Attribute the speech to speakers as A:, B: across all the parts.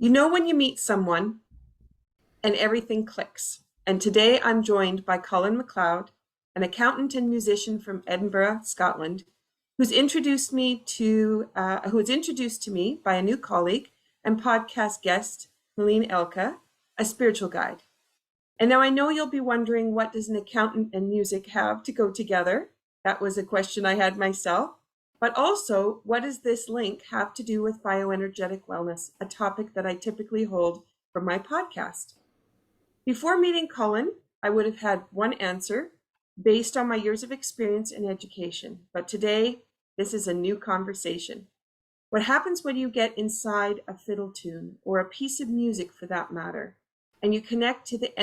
A: You know when you meet someone and everything clicks. And today I'm joined by Colin MacLeod, an accountant and musician from Edinburgh, Scotland, who's introduced to me by a new colleague and podcast guest, Helene Elka, a spiritual guide. And now I know you'll be wondering, what does an accountant and music have to go together? That was a question I had myself. But also, what does this link have to do with bioenergetic wellness, a topic that I typically hold for my podcast? Before meeting Colin, I would have had one answer based on my years of experience in education. But today, this is a new conversation. What happens when you get inside a fiddle tune, or a piece of music for that matter, and you connect to the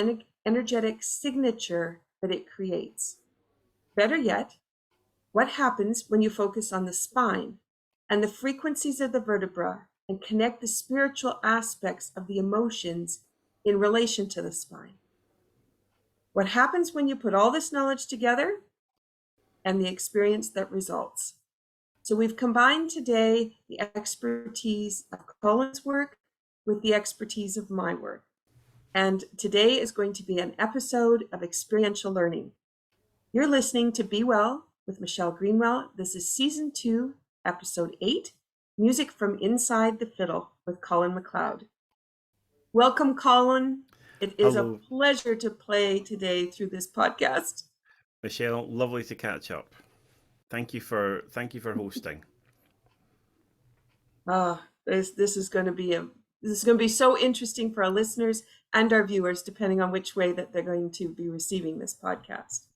A: energetic signature that it creates? Better yet, what happens when you focus on the spine and the frequencies of the vertebra and connect the spiritual aspects of the emotions in relation to the spine? What happens when you put all this knowledge together and the experience that results? So we've combined today the expertise of Colin's work with the expertise of my work. And today is going to be an episode of experiential learning. You're listening to Be Well with Michelle Greenwell. This is season 2, episode 8, music from Inside the Fiddle with Colin MacLeod. Welcome, Colin. It is
B: Hello.
A: a pleasure to play today through this podcast.
B: Michelle, lovely to catch up. Thank you for hosting.
A: This is going to be so interesting for our listeners and our viewers, depending on which way that they're going to be receiving this podcast.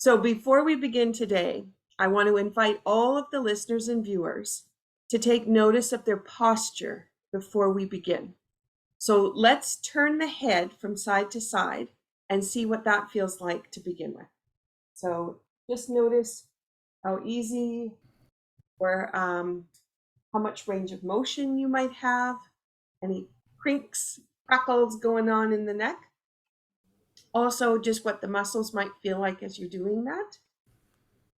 A: So before we begin today, I want to invite all of the listeners and viewers to take notice of their posture before we begin. So let's turn the head from side to side and see what that feels like to begin with. So just notice how easy or how much range of motion you might have, any crinks, crackles going on in the neck. Also, just what the muscles might feel like as you're doing that.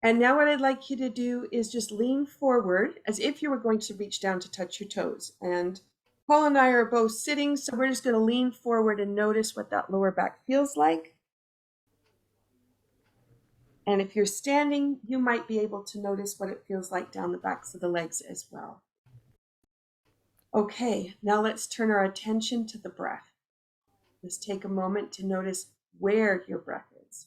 A: And now what I'd like you to do is just lean forward as if you were going to reach down to touch your toes. And Paul and I are both sitting, so we're just going to lean forward and notice what that lower back feels like. And if you're standing, you might be able to notice what it feels like down the backs of the legs as well. Okay, now let's turn our attention to the breath. Just take a moment to notice where your breath is.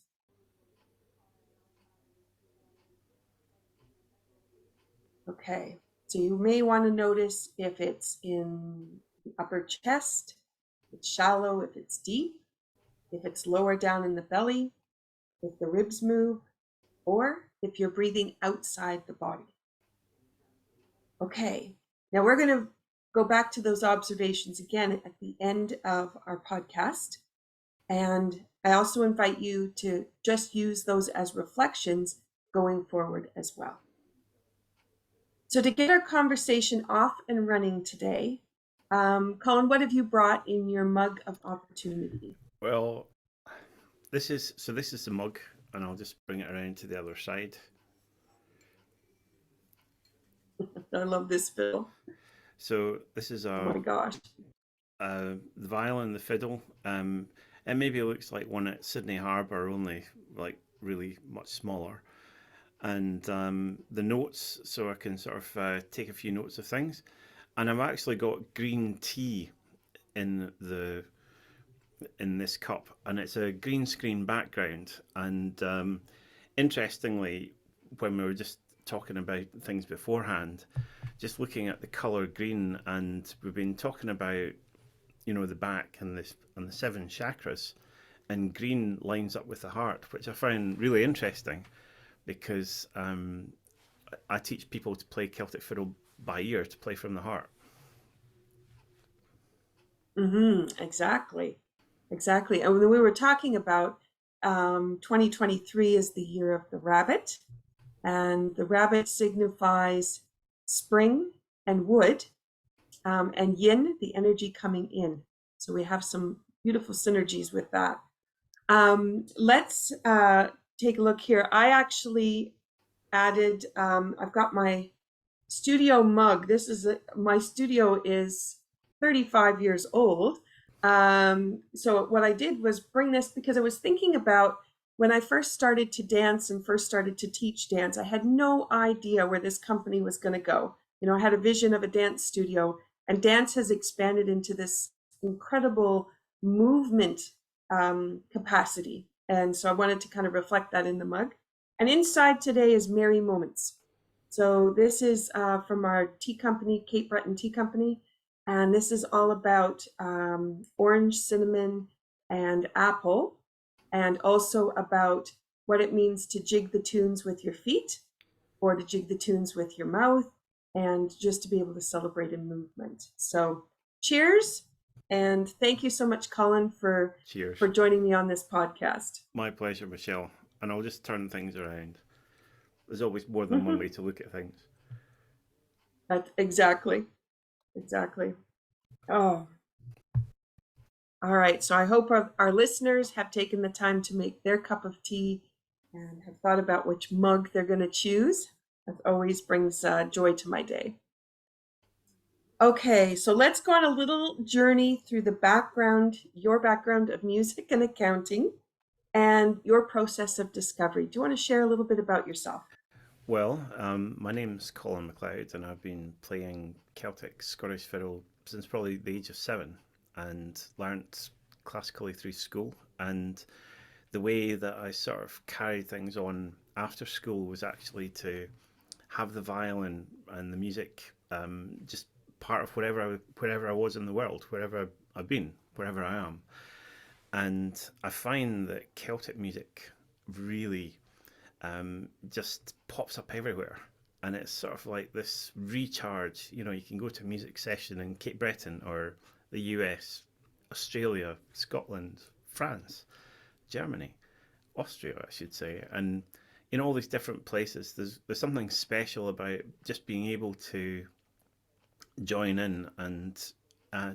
A: Okay, so you may want to notice if it's in the upper chest, if it's shallow, if it's deep, if it's lower down in the belly, if the ribs move, or if you're breathing outside the body. Okay, now we're going to go back to those observations again at the end of our podcast. And I also invite you to just use those as reflections going forward as well. So to get our conversation off and running today, Colin, what have you brought in your mug of opportunity?
B: Well, this is the mug, and I'll just bring it around to the other side.
A: I love this, Phil.
B: So this is
A: Oh my gosh.
B: the violin, the fiddle. It maybe looks like one at Sydney Harbour, only like really much smaller. And the notes, so I can sort of take a few notes of things. And I've actually got green tea in this cup, and it's a green screen background. And interestingly, when we were just talking about things beforehand, just looking at the color green, and we've been talking about, the back and the 7 chakras, and green lines up with the heart, which I found really interesting, because I teach people to play Celtic fiddle by ear, to play from the heart.
A: Exactly. And when we were talking about 2023 is the year of the rabbit, and the rabbit signifies spring and wood, and yin, the energy coming in. So we have some beautiful synergies with that. Let's take a look here. I actually added, I've got my studio mug. My studio is 35 years old. So what I did was bring this because I was thinking about when I first started to dance and first started to teach dance, I had no idea where this company was going to go. I had a vision of a dance studio, and dance has expanded into this incredible movement capacity. And so I wanted to kind of reflect that in the mug. And inside today is Merry Moments. So this is from our tea company, Cape Breton Tea Company. And this is all about orange, cinnamon, and apple, and also about what it means to jig the tunes with your feet or to jig the tunes with your mouth, and just to be able to celebrate in movement. So cheers, and thank you so much, Colin, for
B: Cheers.
A: joining me on this podcast.
B: My pleasure, Michelle. And I'll just turn things around. There's always more than one way to look at things.
A: Exactly. Oh, all right. So I hope our listeners have taken the time to make their cup of tea and have thought about which mug they're going to choose. That always brings joy to my day. Okay, so let's go on a little journey through your background of music and accounting, and your process of discovery. Do you want to share a little bit about yourself?
B: Well, my name's Colin MacLeod, and I've been playing Celtic Scottish fiddle since probably the age of 7, and learnt classically through school. And the way that I sort of carried things on after school was actually to have the violin and the music just part of wherever I was in the world, wherever I've been, wherever I am. And I find that Celtic music really just pops up everywhere. And it's sort of like this recharge. You can go to a music session in Cape Breton or the US, Australia, Scotland, France, Germany, Austria, I should say. And in all these different places, there's something special about just being able to join in and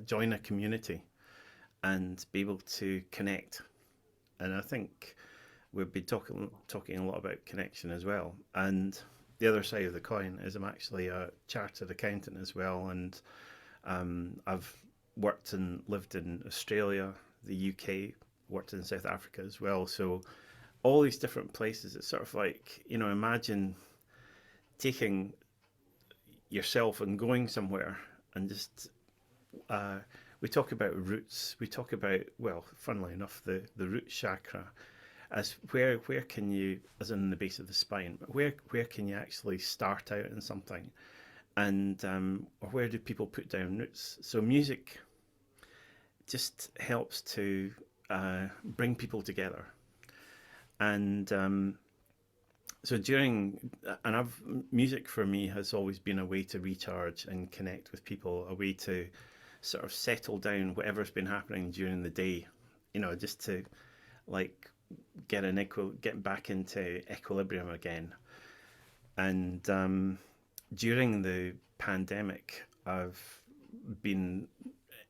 B: join a community and be able to connect. And I think we've been talking a lot about connection as well. And the other side of the coin is I'm actually a chartered accountant as well, and I've worked and lived in Australia, the UK, worked in South Africa as well. So all these different places, it's sort of like, imagine taking yourself and going somewhere and just we talk about roots. We talk about, well, funnily enough, the root chakra as where can you, as in the base of the spine, but where can you actually start out in something, and or where do people put down roots? So music just helps to bring people together, and music for me has always been a way to recharge and connect with people, a way to sort of settle down whatever's been happening during the day, just to like get back into equilibrium again. And during the pandemic, I've been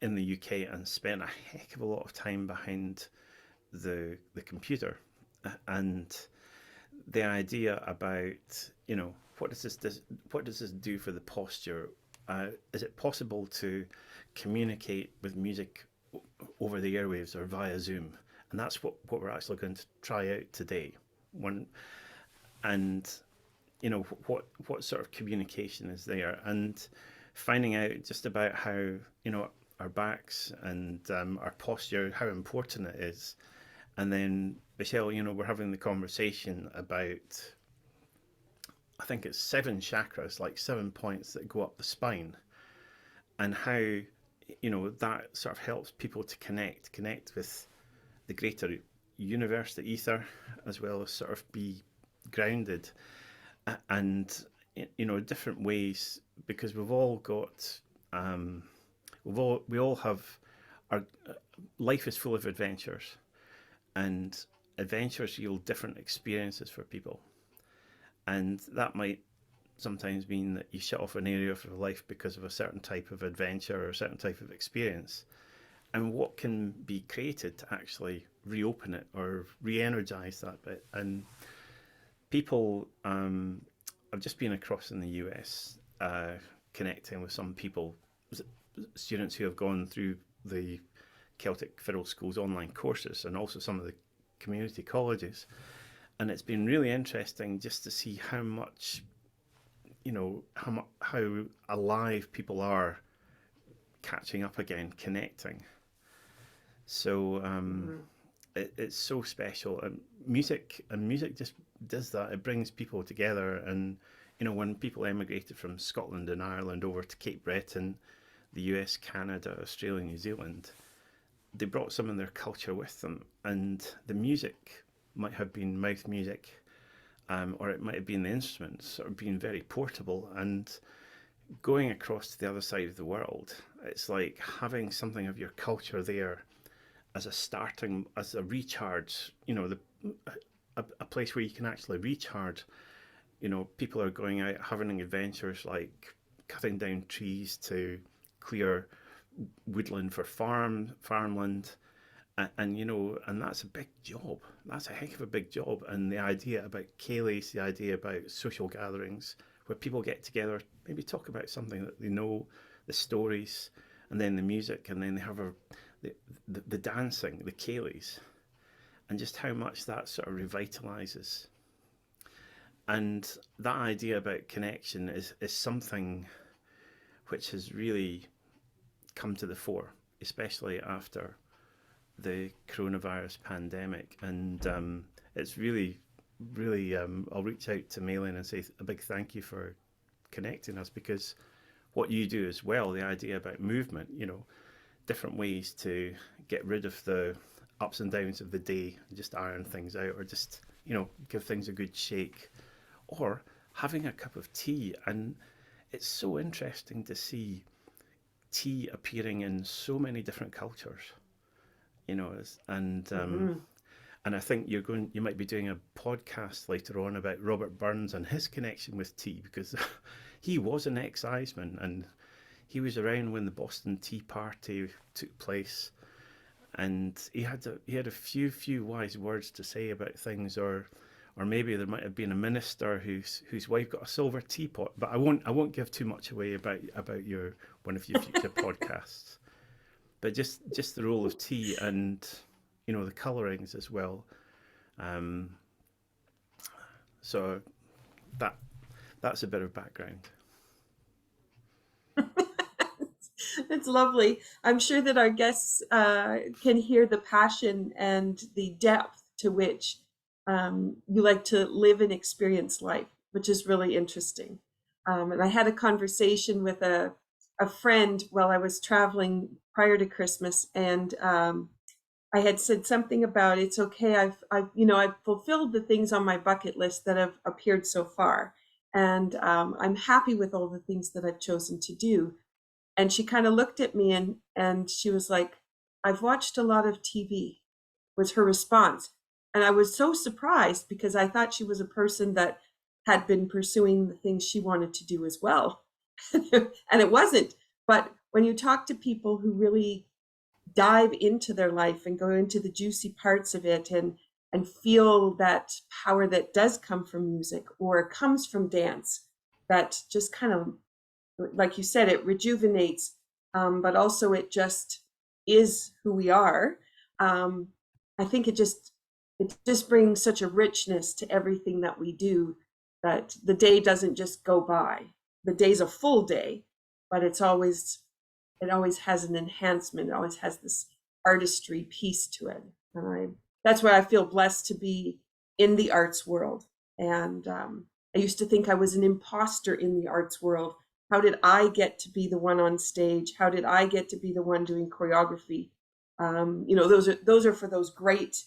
B: in the UK and spent a heck of a lot of time behind the computer, and the idea about what does this do for the posture? Is it possible to communicate with music over the airwaves or via Zoom? And that's what we're actually going to try out today. And what sort of communication is there, and finding out just about how our backs and our posture, how important it is. And then Michelle, we're having the conversation about, I think it's 7 chakras, like 7 points that go up the spine, and how that sort of helps people to connect with the greater universe, the ether, as well as sort of be grounded, and different ways, because we've all got we all have our life is full of adventures, and adventures yield different experiences for people, and that might sometimes mean that you shut off an area of your life because of a certain type of adventure or a certain type of experience, and what can be created to actually reopen it or re-energize that bit. And people, I've just been across in the US connecting with some people students who have gone through the Celtic Fiddle School's online courses and also some of the community colleges. And it's been really interesting just to see how much, how alive people are catching up again, connecting. So it's so special, and music just does that. It brings people together, and when people emigrated from Scotland and Ireland over to Cape Breton, the US, Canada, Australia, New Zealand, they brought some of their culture with them, and the music might have been mouth music, or it might have been the instruments, sort of being very portable. And going across to the other side of the world, it's like having something of your culture there as a recharge, a place where you can actually recharge. People are going out having adventures like cutting down trees to clear woodland for farmland, and that's a big job. That's a heck of a big job. And the idea about ceilidhs, the idea about social gatherings where people get together, maybe talk about something that they know, the stories, and then the music, and then they have the dancing, the ceilidhs, and just how much that sort of revitalizes. And that idea about connection is something which has really come to the fore, especially after the coronavirus pandemic. And it's really, really, I'll reach out to Maylin and say a big thank you for connecting us, because what you do as well, the idea about movement, different ways to get rid of the ups and downs of the day and just iron things out, or just, give things a good shake, or having a cup of tea. And it's so interesting to see tea appearing in so many different cultures, and I think you might be doing a podcast later on about Robert Burns and his connection with tea, because he was an ex-Iceman, and he was around when the Boston Tea Party took place, and he had a few wise words to say about things, or maybe there might have been a minister whose wife got a silver teapot. But I won't give too much away about one of your future podcasts. But just the role of tea, and the colorings as well. So that's a bit of background.
A: It's lovely. I'm sure that our guests can hear the passion and the depth to which you like to live and experience life, which is really interesting. And I had a conversation with a friend while I was traveling prior to Christmas, and I had said something about, it's okay, I've fulfilled the things on my bucket list that have appeared so far, and I'm happy with all the things that I've chosen to do. And she kind of looked at me, and she was like, I've watched a lot of TV, was her response. And I was so surprised, because I thought she was a person that had been pursuing the things she wanted to do as well. And it wasn't. But when you talk to people who really dive into their life and go into the juicy parts of it, and feel that power that does come from music or comes from dance, that just kind of, like you said, it rejuvenates, but also it just is who we are. I think it just brings such a richness to everything that we do, that the day doesn't just go by. The day's a full day, but it always has an enhancement. It always has this artistry piece to it. And that's why I feel blessed to be in the arts world. And I used to think I was an imposter in the arts world. How did I get to be the one on stage? How did I get to be the one doing choreography? Those are for those great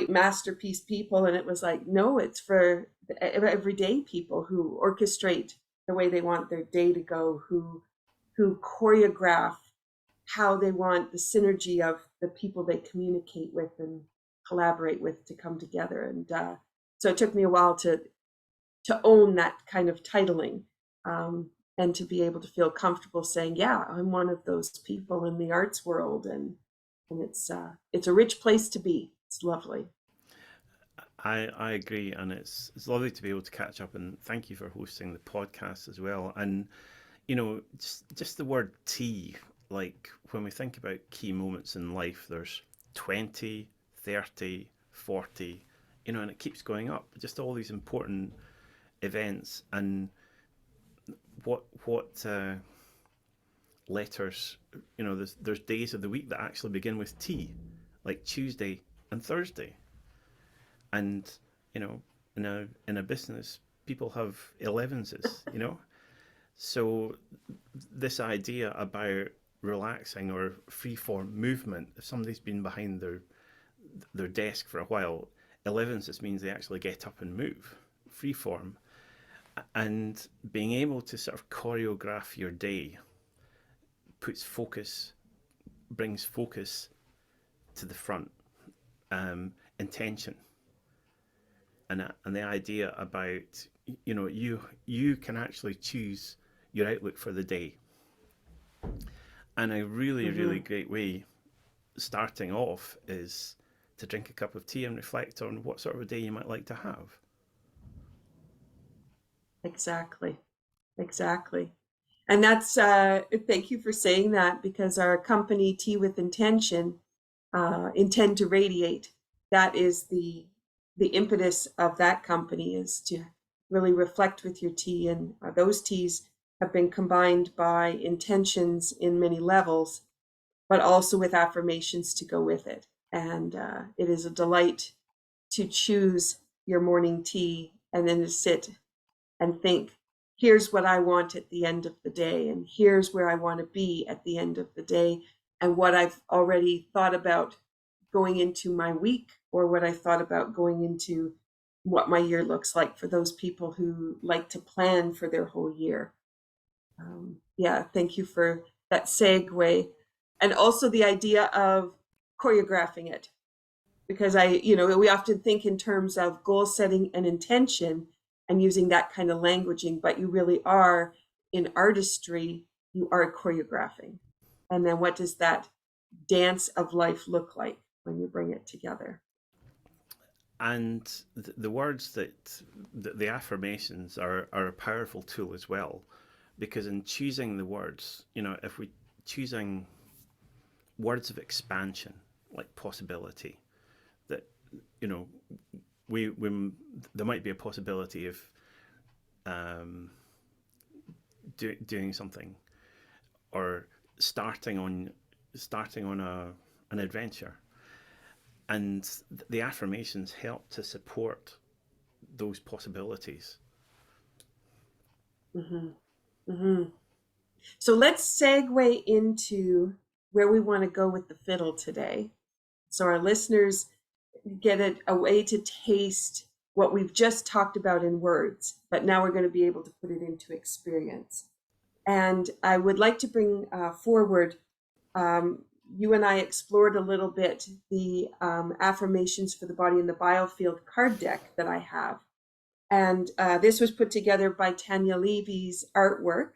A: masterpiece people. And it was like, no, it's for the everyday people who orchestrate the way they want their day to go, who choreograph how they want the synergy of the people they communicate with and collaborate with to come together. And so it took me a while to own that kind of titling, and to be able to feel comfortable saying, yeah, I'm one of those people in the arts world. And it's a rich place to be. It's lovely.
B: I agree, and it's lovely to be able to catch up, and thank you for hosting the podcast as well. And just the word tea, like when we think about key moments in life, there's 20, 30, 40, and it keeps going up. Just all these important events, and what letters, there's days of the week that actually begin with T, like Tuesday and Thursday. And, in a business, people have 11s. So this idea about relaxing or free form movement, if somebody's been behind their desk for a while, 11s just means they actually get up and move, free form. And being able to sort of choreograph your day brings focus to the front, intention, and the idea about, you can actually choose your outlook for the day. And a really, really great way starting off is to drink a cup of tea and reflect on what sort of a day you might like to have.
A: Exactly. And that's, thank you for saying that, because our company, Tea with Intention, intend to radiate. That is the impetus of that company, is to really reflect with your tea. And those teas have been combined by intentions in many levels, but also with affirmations to go with it. And it is a delight to choose your morning tea and then to sit and think, here's what I want at the end of the day, and here's where I want to be at the end of the day, and what I've already thought about going into my week, or what I thought about going into what my year looks like, for those people who like to plan for their whole year. Yeah, thank you for that segue. And also the idea of choreographing it, because we often think in terms of goal setting and intention and using that kind of languaging, but you really are, in artistry, you are choreographing. And then what does that dance of life look like when you bring it together?
B: And the words the affirmations are a powerful tool as well, because in choosing the words, if we choosing words of expansion, like possibility, that, we there might be a possibility of doing something, or starting on an adventure, and the affirmations help to support those possibilities.
A: Mm-hmm. Mm-hmm. So let's segue into where we want to go with the fiddle today, so our listeners get a way to taste what we've just talked about in words, but now we're going to be able to put it into experience. And I would like to bring forward, you and I explored a little bit the affirmations for the Body and the BioField card deck that I have. And this was put together by Tanya Levy's artwork.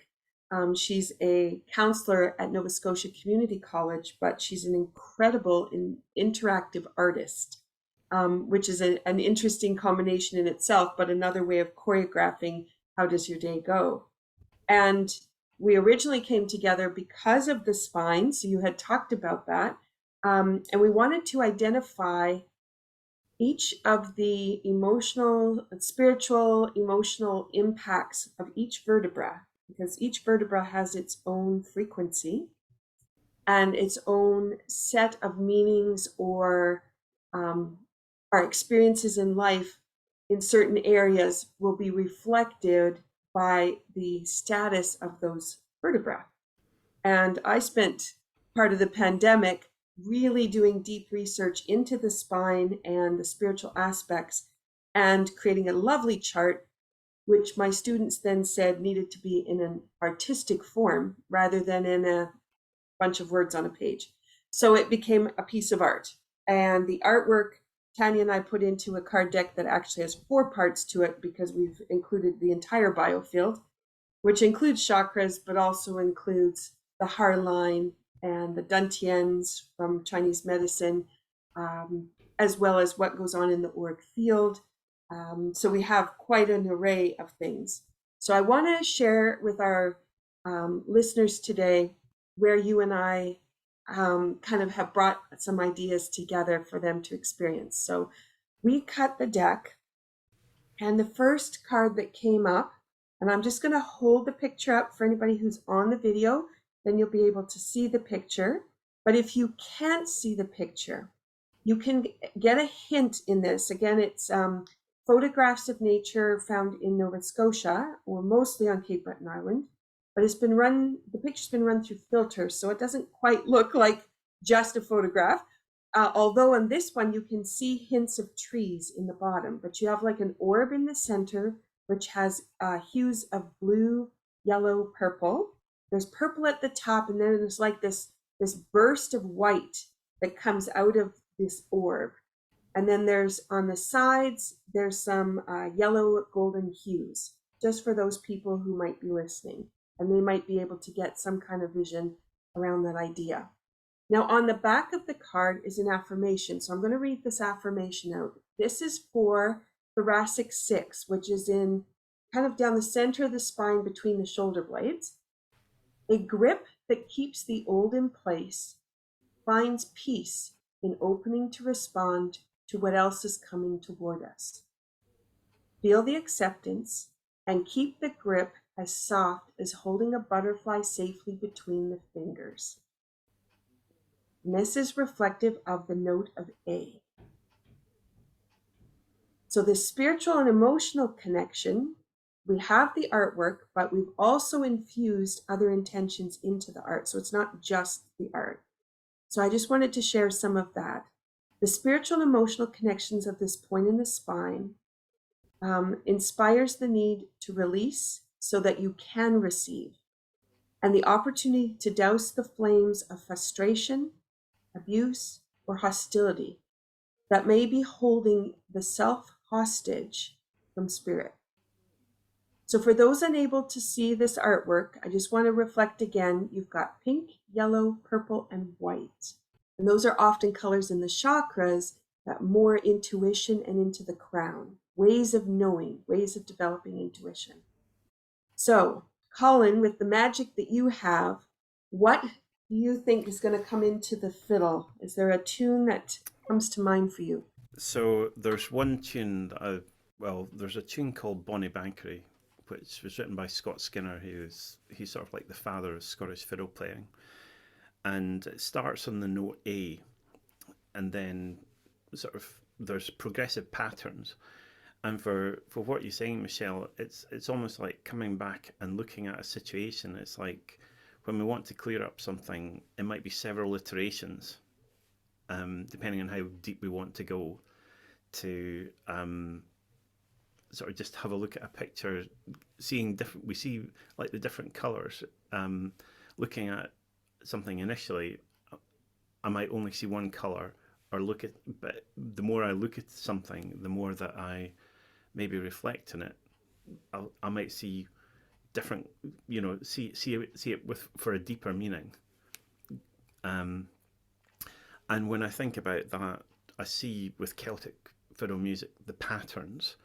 A: She's a counselor at Nova Scotia Community College, but she's an incredible interactive artist, which is an interesting combination in itself, but another way of choreographing how does your day go. And we originally came together because of the spine, so you had talked about that, and we wanted to identify each of the spiritual, emotional impacts of each vertebra, because each vertebra has its own frequency and its own set of meanings, or our experiences in life in certain areas will be reflected by the status of those vertebrae. And I spent part of the pandemic really doing deep research into the spine and the spiritual aspects, and creating a lovely chart, which my students then said needed to be in an artistic form rather than in a bunch of words on a page. So it became a piece of art. And the artwork, Tanya and I put into a card deck that actually has 4 parts to it, because we've included the entire biofield, which includes chakras, but also includes the Har line and the dantians from Chinese medicine, as well as what goes on in the auric field. So we have quite an array of things. So I want to share with our listeners today where you and I kind of have brought some ideas together for them to experience. So we cut the deck, and the first card that came up, and I'm just going to hold the picture up for anybody who's on the video, then you'll be able to see the picture. But if you can't see the picture, you can get a hint in this. Again, it's photographs of nature found in Nova Scotia, or mostly on Cape Breton Island. But the picture's been run through filters, so it doesn't quite look like just a photograph. Although on this one, you can see hints of trees in the bottom, but you have like an orb in the center, which has hues of blue, yellow, purple. There's purple at the top, and then there's like this burst of white that comes out of this orb. And then there's on the sides, there's some yellow golden hues, just for those people who might be listening, and they might be able to get some kind of vision around that idea. Now, on the back of the card is an affirmation. So I'm going to read this affirmation out. This is for thoracic 6, which is in kind of down the center of the spine between the shoulder blades. A grip that keeps the old in place finds peace in opening to respond to what else is coming toward us. Feel the acceptance and keep the grip as soft as holding a butterfly safely between the fingers. And this is reflective of the note of A. So the spiritual and emotional connection, we have the artwork, but we've also infused other intentions into the art. So it's not just the art. So I just wanted to share some of that. The spiritual and emotional connections of this point in the spine inspires the need to release so that you can receive, and the opportunity to douse the flames of frustration, abuse, or hostility that may be holding the self hostage from spirit. So for those unable to see this artwork, I just want to reflect again, you've got pink, yellow, purple, and white. And those are often colors in the chakras that more intuition and into the crown, ways of knowing, ways of developing intuition. So, Colin, with the magic that you have, what do you think is going to come into the fiddle? Is there a tune that comes to mind for you?
B: So there's one tune that there's a tune called Bonnie Bankery, which was written by Scott Skinner, he's sort of like the father of Scottish fiddle playing. And it starts on the note A, and then sort of there's progressive patterns. And for what you're saying, Michelle, it's almost like coming back and looking at a situation. It's like when we want to clear up something, it might be several iterations, depending on how deep we want to go, to sort of just have a look at a picture, we see like the different colours. Looking at something initially, I might only see one colour, but the more I look at something, the more that I maybe reflect on it, I might see different, see it for a deeper meaning. And when I think about that, I see with Celtic fiddle music the patterns.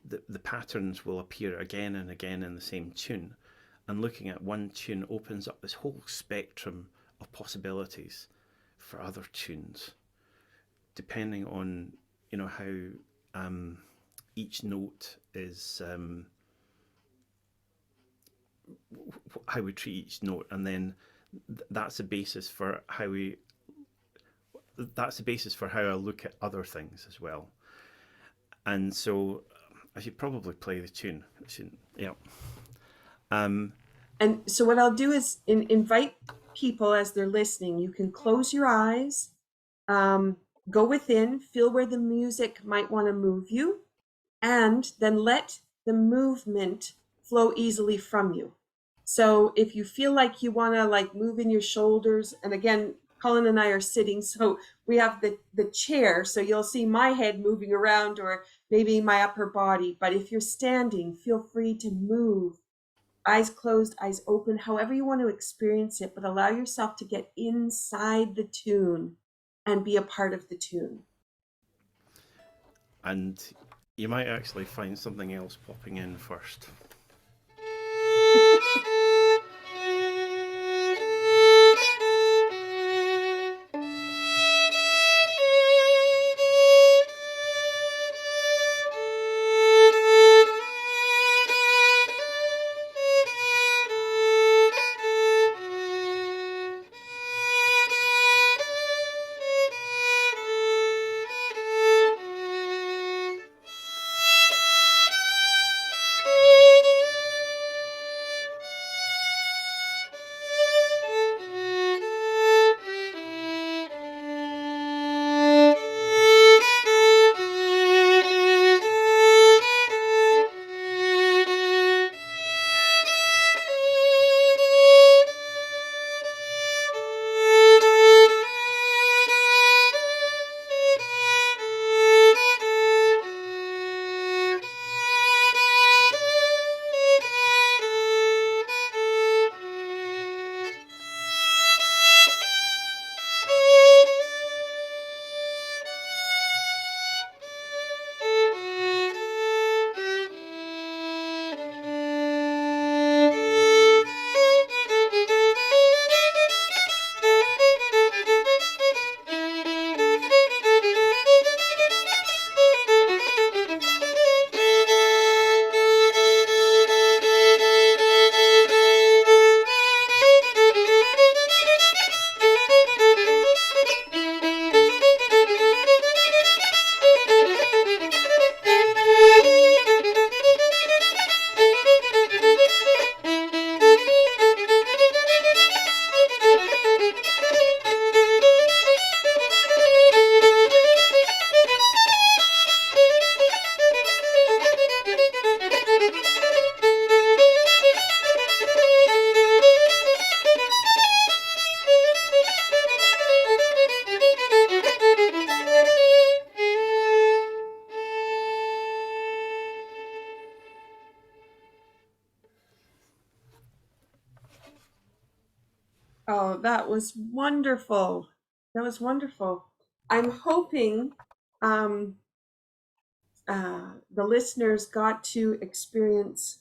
B: The patterns will appear again and again in the same tune, and looking at one tune opens up this whole spectrum of possibilities for other tunes, depending on how each note is, how we treat each note, and then that's the basis for how I look at other things as well. And so I should probably play the tune. Yeah.
A: And so what I'll do is invite people as they're listening. You can close your eyes, go within, feel where the music might want to move you, and then let the movement flow easily from you. So if you feel like you want to like move in your shoulders, and again, Colin and I are sitting, so we have the chair, so you'll see my head moving around or maybe my upper body. But if you're standing, feel free to move. Eyes closed, eyes open, however you want to experience it, but allow yourself to get inside the tune and be a part of the tune.
B: And you might actually find something else popping in first.
A: Oh, that was wonderful. That was wonderful. I'm hoping um, the listeners got to experience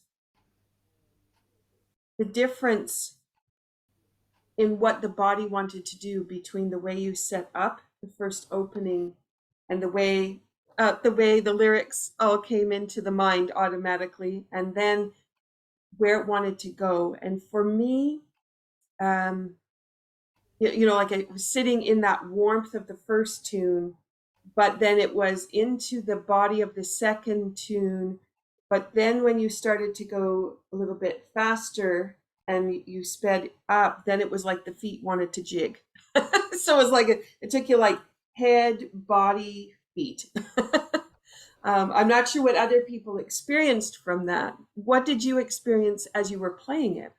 A: the difference in what the body wanted to do between the way you set up the first opening and the way the lyrics all came into the mind automatically, and then where it wanted to go. And for me, um, like I was sitting in that warmth of the first tune, but then it was into the body of the second tune. But then when you started to go a little bit faster and you sped up, then it was like the feet wanted to jig. So it was like it took you like head, body, feet. I'm not sure what other people experienced from that. What did you experience as you were playing it?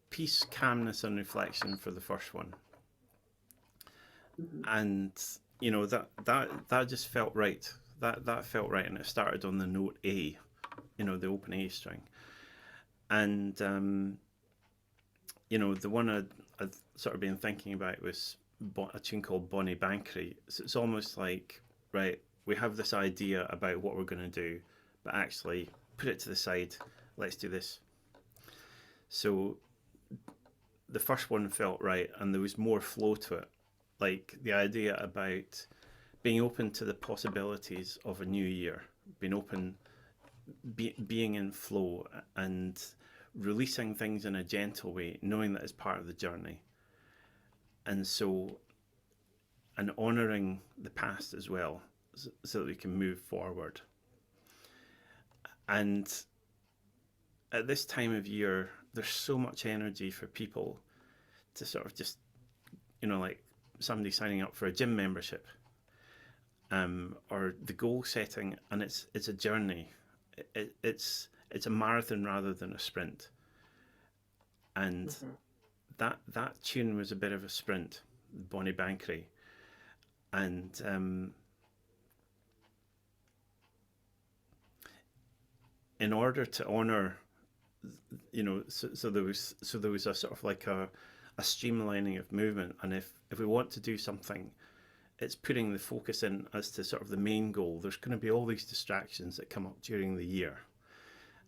B: Peace, calmness, and reflection for the first one.
A: Mhm.
B: And that just felt right. That felt right, and it started on the note A, the open A string. And the one I'd sort of been thinking about was a tune called Bonnie Bankery. So it's almost like, right, we have this idea about what we're going to do, but actually put it to the side. Let's do this. So the first one felt right, and there was more flow to it. Like the idea about being open to the possibilities of a new year, being open, being in flow, and releasing things in a gentle way, knowing that it's part of the journey. And so, and honoring the past as well, so that we can move forward. And at this time of year, there's so much energy for people to sort of just, like somebody signing up for a gym membership, or the goal setting, and it's a journey. It's a marathon rather than a sprint. And
A: Mhm.
B: that tune was a bit of a sprint, Bonnie Bankery. And in order to honor, so there was a sort of like a streamlining of movement. And if we want to do something, it's putting the focus in as to sort of the main goal. There's going to be all these distractions that come up during the year.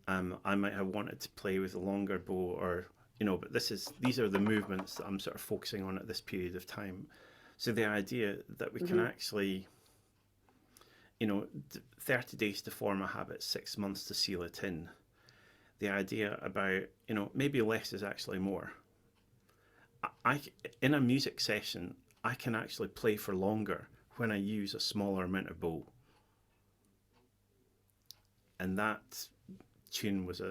B: I might have wanted to play with a longer bow, or but these are the movements that I'm sort of focusing on at this period of time. So the idea that we can
A: Mhm.
B: actually, 30 days to form a habit, 6 months to seal it in. The idea about, maybe less is actually more. I in a music session, I can actually play for longer when I use a smaller amount of bow. And that tune was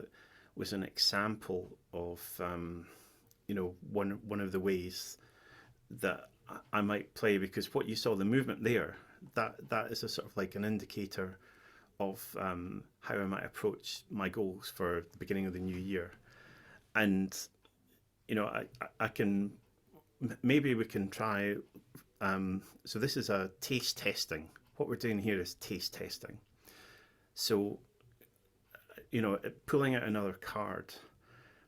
B: an example of one of the ways that I might play, because what you saw, the movement there, that is a sort of like an indicator of how I might approach my goals for the beginning of the new year. And I can, maybe we can try. So this is a taste testing. What we're doing here is taste testing. So pulling out another card,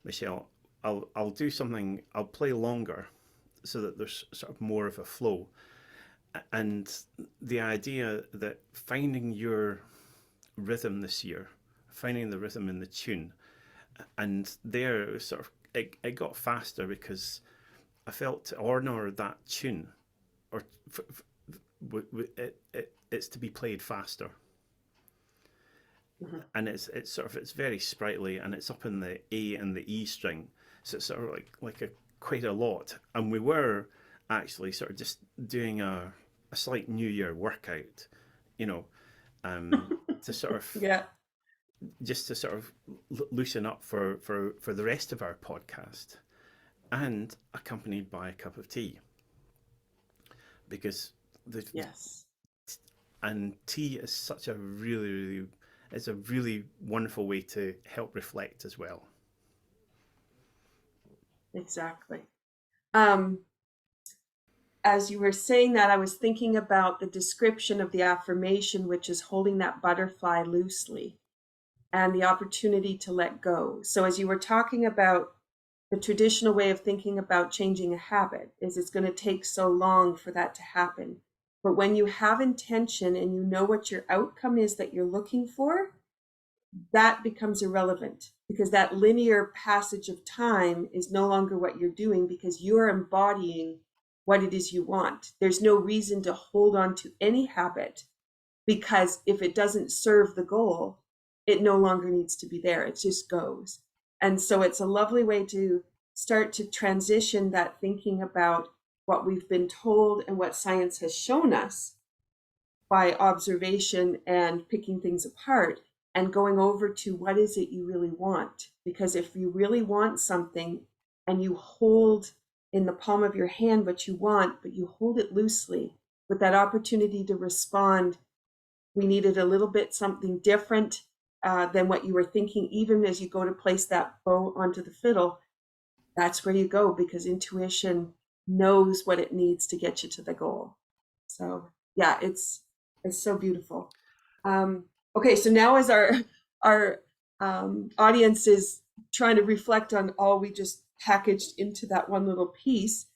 B: Michelle, I'll do something. I'll play longer, so that there's sort of more of a flow. And the idea that finding your rhythm this year, finding the rhythm in the tune, and there it was sort of it got faster because I felt to honor that tune, or it's to be played faster.
A: Mhm.
B: And it's very sprightly, and it's up in the A and the E string, so it's sort of like a quite a lot. And we were actually sort of just doing a slight New Year workout, you know, to sort of
A: Yeah.
B: just to sort of loosen up for the rest of our podcast, and accompanied by a cup of tea, because the
A: Yes.
B: and tea is such a really it's a really wonderful way to help reflect as well.
A: Exactly. Um, as you were saying that, I was thinking about the description of the affirmation, which is holding that butterfly loosely. and the opportunity to let go. So as you were talking about the traditional way of thinking about changing a habit is it's going to take so long for that to happen. But when you have intention and you know what your outcome is that you're looking for, that becomes irrelevant because that linear passage of time is no longer what you're doing because you're embodying what it is you want. There's no reason to hold on to any habit because if it doesn't serve the goal, it no longer needs to be there. It just goes. And so it's a lovely way to start to transition that thinking about what we've been told and what science has shown us by observation and picking things apart and going over to what is it you really want. Because if you really want something and you hold in the palm of your hand what you want, but you hold it loosely with that opportunity to respond, we needed a little bit something different than what you were thinking, even as you go to place that bow onto the fiddle, that's where you go because intuition knows what it needs to get you to the goal. So yeah, it's so beautiful. Okay, so now as our audience is trying to reflect on all we just packaged into that one little piece,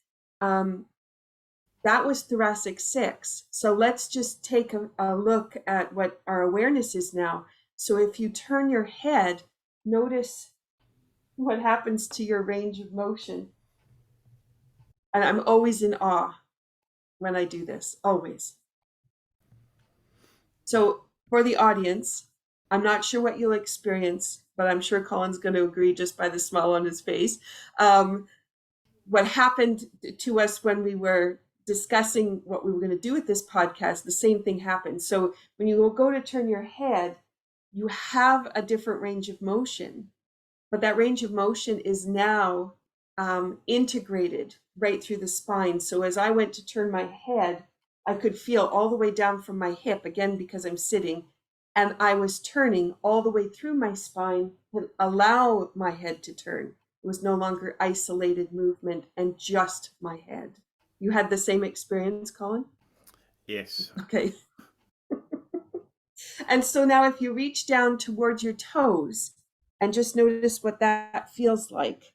A: that was thoracic 6. So let's just take a look at what our awareness is now. So if you turn your head, notice what happens to your range of motion. And I'm always in awe when I do this, always. So for the audience, I'm not sure what you'll experience, but I'm sure Colin's going to agree just by the smile on his face. What happened to us when we were discussing what we were going to do with this podcast, the same thing happened. So when you go to turn your head, you have a different range of motion, but that range of motion is now integrated right through the spine. So as I went to turn my head, I could feel all the way down from my hip, again, because I'm sitting, and I was turning all the way through my spine to allow my head to turn. It was no longer isolated movement and just my head. You had the same experience, Colin?
B: Yes.
A: Okay. And so now if you reach down towards your toes and just notice what that feels like.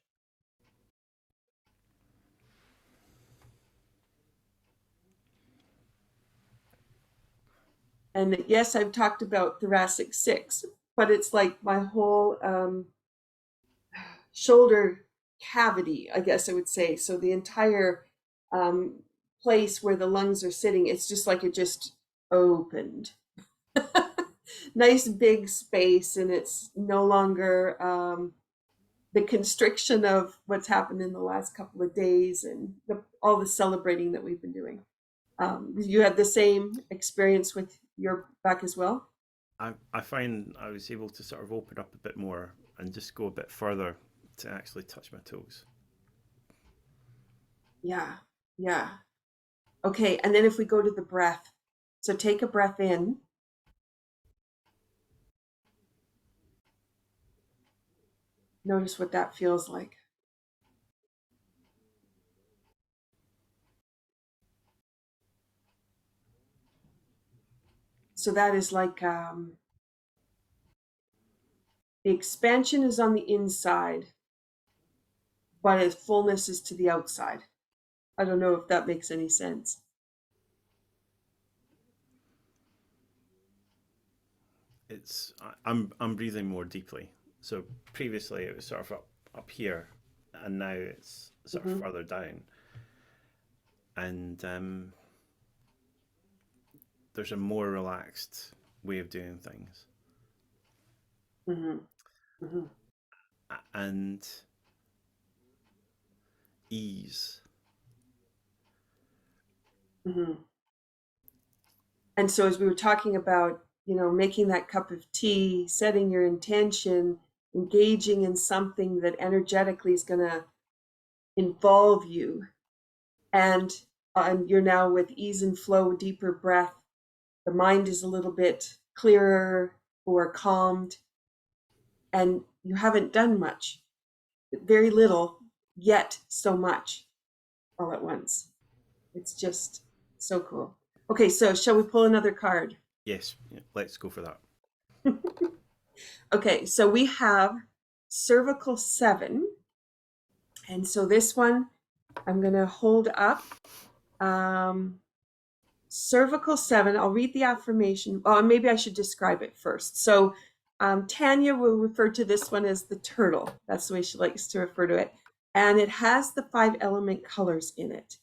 A: And yes, I've talked about thoracic 6, but it's like my whole shoulder cavity, I guess I would say. So the entire place where the lungs are sitting, it's just like it just opened. Nice big space, and it's no longer the constriction of what's happened in the last couple of days and all the celebrating that we've been doing. You had the same experience with your back as well?
B: I find I was able to sort of open up a bit more and just go a bit further to actually touch my toes.
A: Yeah, yeah. Okay, and then if we go to the breath, so take a breath in. Notice what that feels like. So that is like the expansion is on the inside, but its fullness is to the outside. I don't know if that makes any sense.
B: I'm breathing more deeply. So previously it was sort of up here, and now it's sort of further down. And there's a more relaxed way of doing things.
A: Mm-hmm. Mm-hmm.
B: And ease.
A: Mm-hmm. And so as we were talking about, making that cup of tea, setting your intention, engaging in something that energetically is going to involve you, and you're now with ease and flow, deeper breath, the mind is a little bit clearer or calmed, and you haven't done much, very little, yet so much all at once. It's just so cool. Okay, so shall we pull another card?
B: Yes, let's go for that.
A: Okay, so we have cervical 7. And so this one I'm going to hold up. Cervical 7, I'll read the affirmation. Oh, maybe I should describe it first. So Tanya will refer to this one as the turtle. That's the way she likes to refer to it. And it has the 5 element colors in it.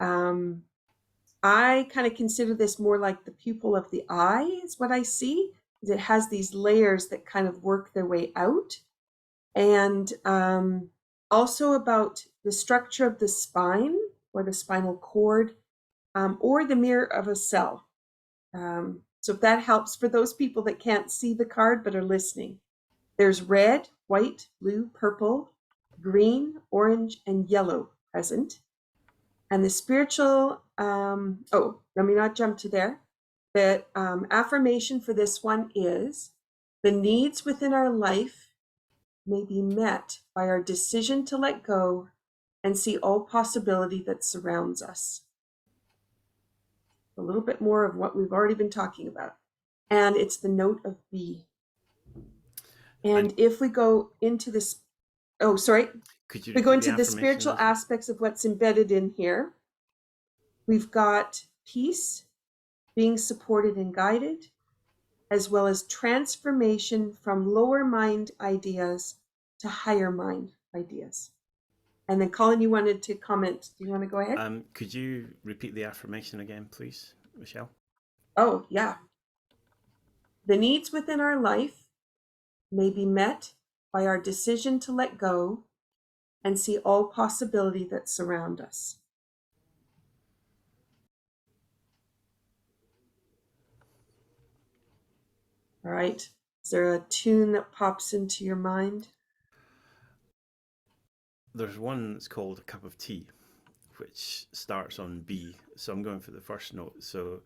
A: I kind of consider this more like the pupil of the eye is what I see. It has these layers that kind of work their way out. And also about the structure of the spine or the spinal cord, or the mirror of a cell. So if that helps for those people that can't see the card but are listening. There's red, white, blue, purple, green, orange, and yellow present. And the spiritual, let me not jump to there. The affirmation for this one is, the needs within our life may be met by our decision to let go and see all possibility that surrounds us. A little bit more of what we've already been talking about. And it's the note of B. And if we go into this,
B: Could you
A: we go into the
B: affirmation
A: spiritual
B: as well?
A: aspects of what's embedded in here. We've got peace, being supported and guided, as well as transformation from lower mind ideas to higher mind ideas. And then Colin, you wanted to comment. Do you want to go ahead?
B: Could you repeat the affirmation again, please, Michelle?
A: Oh, yeah. The needs within our life may be met by our decision to let go and see all possibility that surround us. All right. Is there a tune that pops into your mind?
B: There's one that's called A Cup of Tea, which starts on B. So I'm going for the first note. So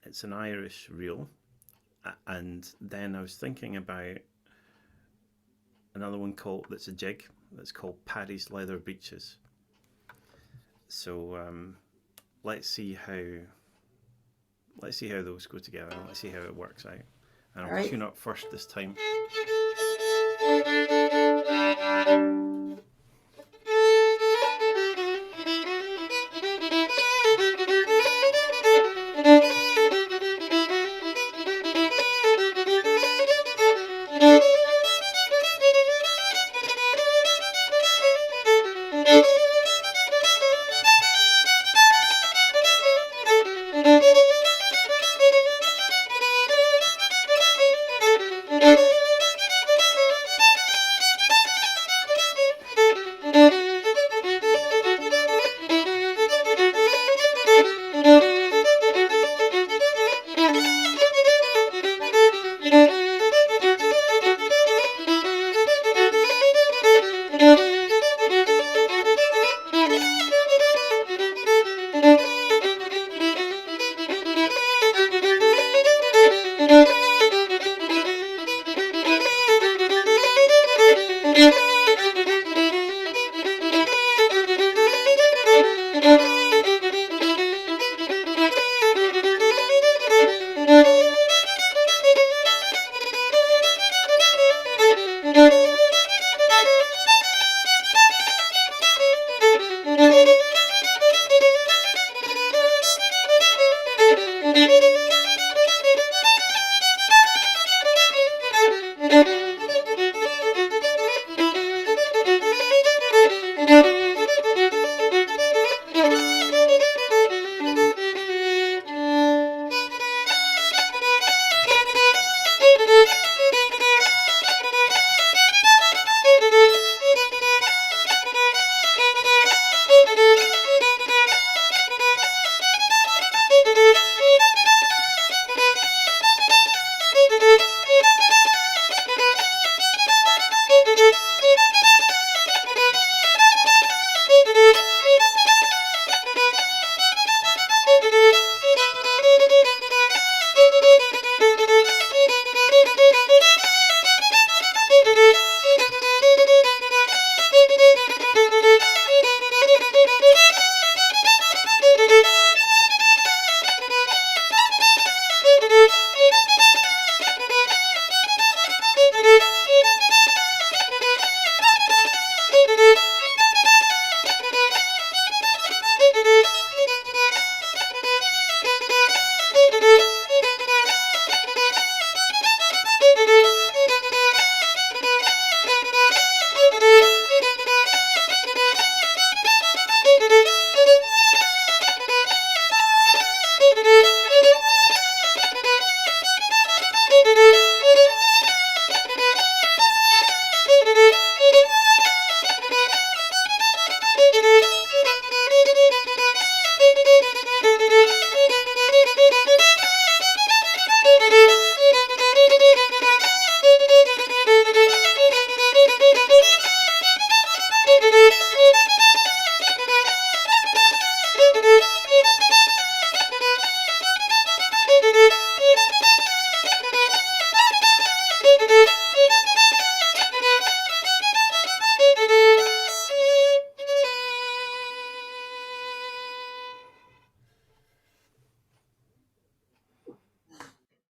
B: it's an Irish reel. And then I was thinking about another one that's a jig, that's called Paddy's Leather Breeches. So let's see how those go together. Let's see how it works out. And I'll tune up first this time.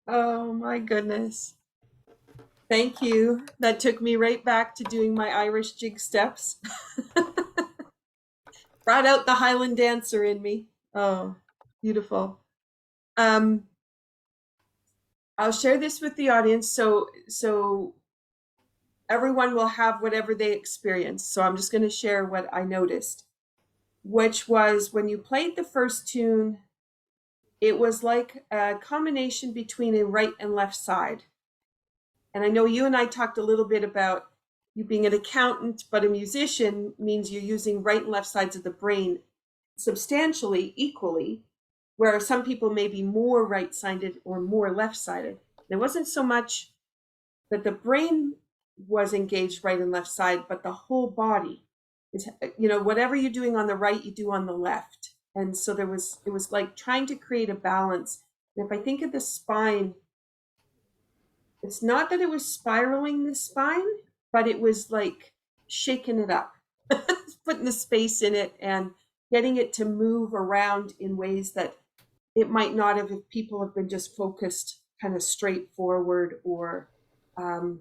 A: Oh my goodness. Thank you. That took me right back to doing my Irish jig steps. Brought out the Highland dancer in me. Oh, beautiful. Um, I'll share this with the audience so everyone will have whatever they experience. So I'm just going to share what I noticed, which was when you played the first tune, it was like a combination between a right and left side. And I know you and I talked a little bit about you being an accountant, but a musician means you're using right and left sides of the brain substantially equally, where some people may be more right-sided or more left-sided. It wasn't so much that the brain was engaged right and left side, but the whole body is, whatever you're doing on the right, you do on the left. And so it was like trying to create a balance. And if I think of the spine, it's not that it was spiraling the spine, but it was like shaking it up, putting the space in it and getting it to move around in ways that it might not have if people have been just focused kind of straightforward or um,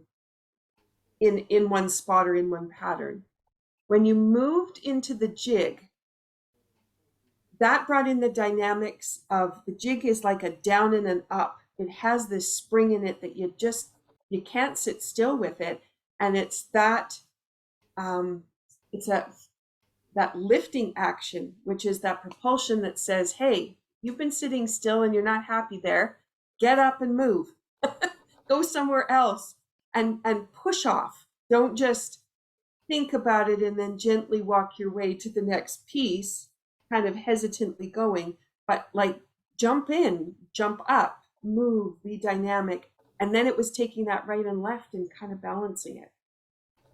A: in one spot or in one pattern. When you moved into the jig, that brought in the dynamics of the jig is like a down and an up. It has this spring in it that you can't sit still with it, and it's that it's that lifting action, which is that propulsion that says, "Hey, you've been sitting still and you're not happy there. Get up and move. Go somewhere else and push off. Don't just think about it and then gently walk your way to the next piece, kind of hesitantly going, but like jump in, jump up, move, be dynamic." And then it was taking that right and left and kind of balancing it.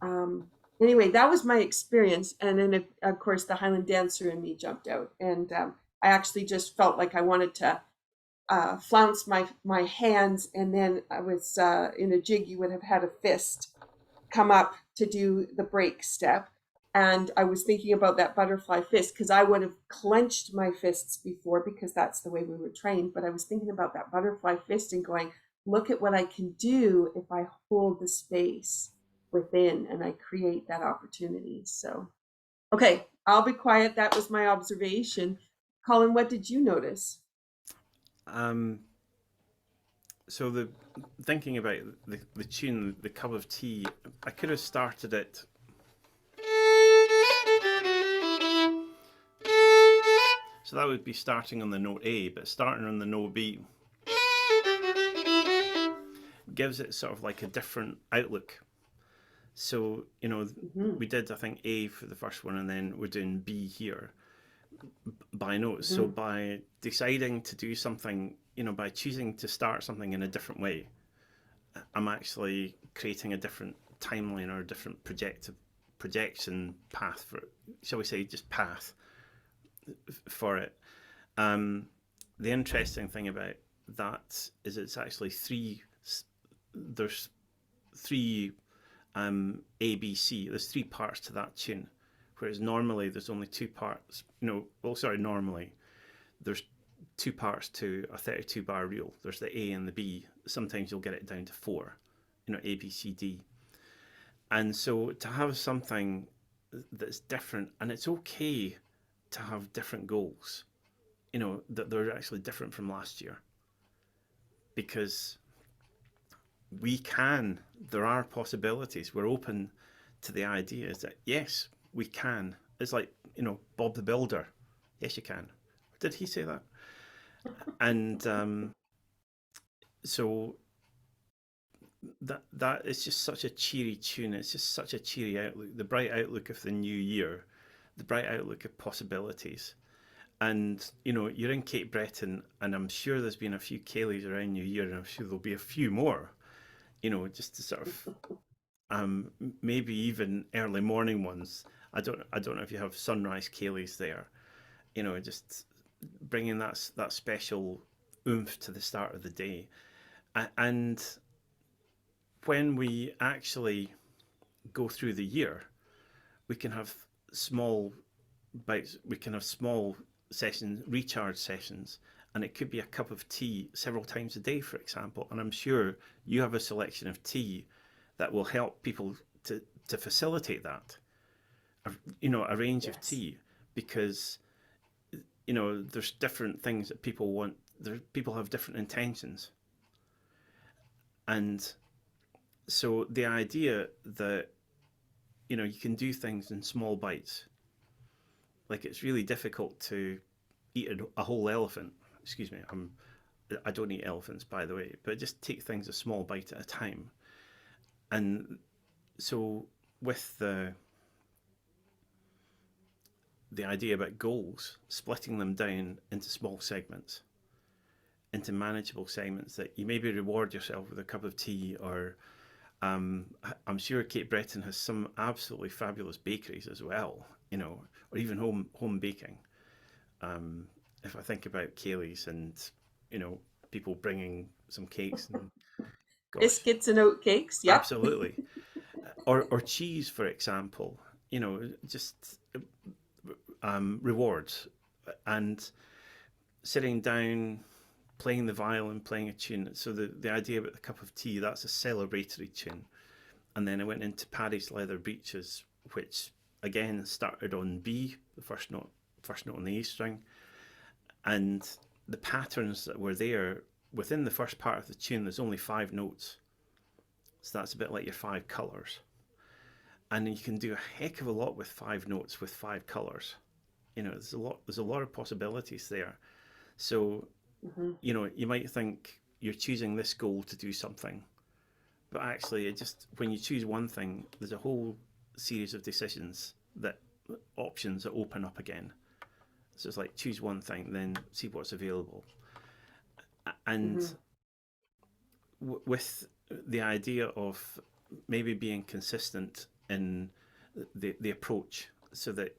A: Um, anyway, that was my experience. And then, of course, the Highland dancer in me jumped out. And I actually just felt like I wanted to flounce my hands. And then I was in a jig, you would have had a fist come up to do the break step. And I was thinking about that butterfly fist because I would have clenched my fists before because that's the way we were trained. But I was thinking about that butterfly fist and going, look at what I can do if I hold the space within and I create that opportunity. So, okay, I'll be quiet. That was my observation. Colin, what did you notice?
B: Um, so the thinking about the tune, the cup of tea, I could have started it. So that would be starting on the note A, but starting on the note B gives it sort of like a different outlook. So,
A: Mm-hmm,
B: we did, I think, A for the first one, and then we're doing B here by notes. So,
A: mm-hmm,
B: by deciding to do something, by choosing to start something in a different way, I'm actually creating a different timeline or a different projection path for, shall we say, just path for it. The interesting thing about that is it's actually there's three A, B, C. There's three parts to that tune, whereas normally there's only two parts. Normally there's two parts to a 32 bar reel. There's the A and the B. Sometimes you'll get it down to four, A, B, C, D. And so to have something that's different, and it's okay to have different goals, that they're actually different from last year, because there are possibilities. We're open to the ideas that, yes, we can. It's like, Bob the Builder. Yes, you can. Did he say that? And so that is just such a cheery tune. It's just such a cheery outlook. The bright outlook of the new year, the bright outlook of possibilities. And you're in Cape Breton, and I'm sure there's been a few Kayleys around New Year, and I'm sure there'll be a few more. Just to sort of maybe even early morning ones. I don't know if you have sunrise Kayleys there. Just bringing that special oomph to the start of the day. And when we actually go through the year, we can have small bites. We can have small sessions, recharge sessions, And it could be a cup of tea several times a day, for example. And I'm sure you have a selection of tea that will help people to facilitate that, a range of
A: Yes.
B: tea, because, there's different things that people want. People have different intentions. And so the idea that, you can do things in small bites, like it's really difficult to eat a whole elephant. Excuse me, I don't eat elephants, by the way, but just take things a small bite at a time. And so with the idea about goals, splitting them down into small segments, into manageable segments that you maybe reward yourself with a cup of tea, or I'm sure Kate Breton has some absolutely fabulous bakeries as well, or even home baking. If I think about Kaylee's and people bringing some cakes, and gosh,
A: Biscuits and oat cakes. Yep.
B: absolutely, or cheese, for example, just rewards, and sitting down, playing the violin, playing a tune. So the idea about the cup of tea, that's a celebratory tune. And then I went into Paddy's Leather Breeches, which again started on B, the first note on the A string, and the patterns that were there within the first part of the tune. There's only 5 notes, so that's a bit like your 5 colours, and you can do a heck of a lot with 5 notes with 5 colours. There's a lot of possibilities there. So
A: Mm-hmm.
B: you might think you're choosing this goal to do something, but actually when you choose one thing, there's a whole series of options that open up again. So it's like, choose one thing, then see what's available. And
A: Mm-hmm.
B: with the idea of maybe being consistent in the approach, so that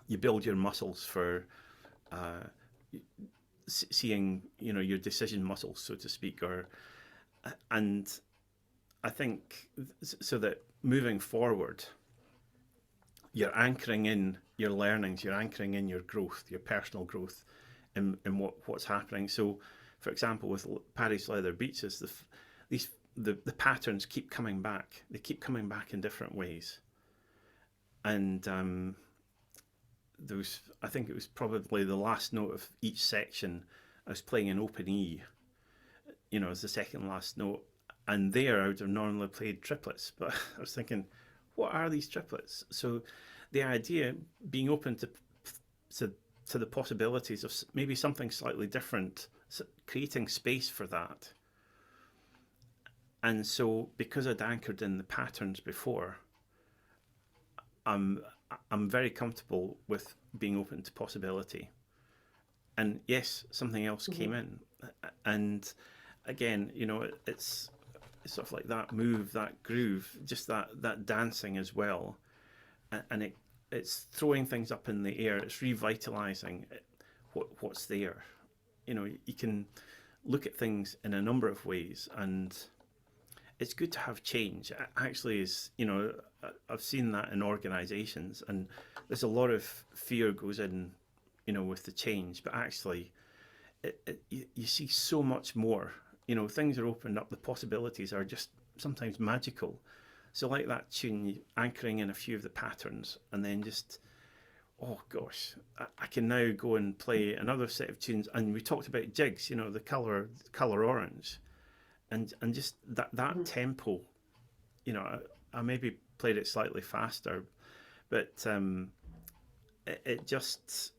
B: you build your muscles for seeing, your decision muscles, so to speak, and I think so that moving forward, you're anchoring in your learnings, you're anchoring in your growth, your personal growth, in what's happening. So, for example, with Paddy's Leather Breeches, the patterns keep coming back. They keep coming back in different ways, and I think it was probably the last note of each section. I was playing an open E, as the second last note, and there I would have normally played triplets, but I was thinking, what are these triplets? So the idea, being open to the possibilities of maybe something slightly different, creating space for that. And so, because I'd anchored in the patterns before, I'm very comfortable with being open to possibility. And yes, something else
A: Mm-hmm.
B: came in, and again, it's sort of like that move, that groove, just that dancing as well, and it's throwing things up in the air. It's revitalizing what's there. You can look at things in a number of ways, and it's good to have change. Actually, I've seen that in organizations, and there's a lot of fear goes in, with the change, but actually, you see so much more. Things are opened up. The possibilities are just sometimes magical. So, like that tune, anchoring in a few of the patterns, and then just, oh gosh, I can now go and play another set of tunes. And we talked about jigs, the color orange, and just that
A: Mm-hmm.
B: tempo. I maybe played it slightly faster, but it just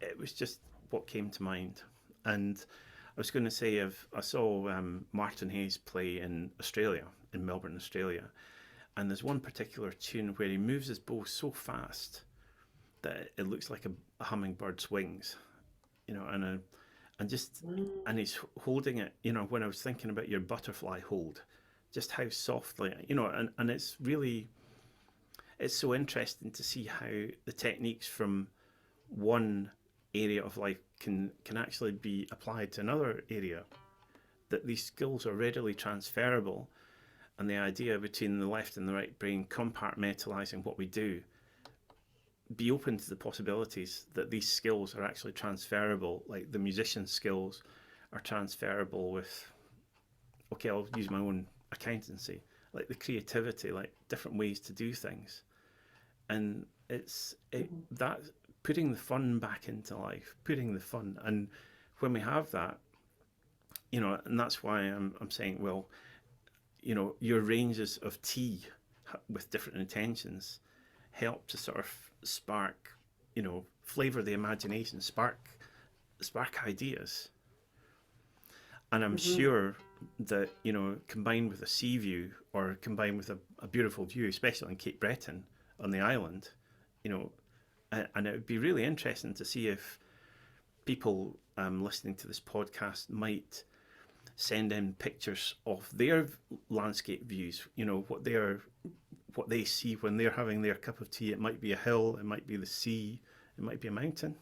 B: it was just what came to mind. And I was going to say, I saw Martin Hayes play in Australia, in Melbourne, Australia, and there's one particular tune where he moves his bow so fast that it looks like a hummingbird's wings, and just and he's holding it. When I was thinking about your butterfly hold, just how softly, and it's so interesting to see how the techniques from one area of life can actually be applied to another area, that these skills are readily transferable, and the idea between the left and the right brain compartmentalizing what we do be open to the possibilities that these skills are actually transferable, like the musician skills are transferable with, okay, I'll use my own accountancy, like the creativity, like different ways to do things. And that putting the fun back into life, putting the fun. And when we have that, and that's why I'm saying, well, your ranges of tea with different intentions help to sort of spark, flavor the imagination, spark ideas. And I'm sure that, combined with a sea view or combined with a beautiful view, especially in Cape Breton on the island, and it would be really interesting to see if people listening to this podcast might send in pictures of their landscape views, what they see when they're having their cup of tea. It might be a hill, it might be the sea, it might be a mountain.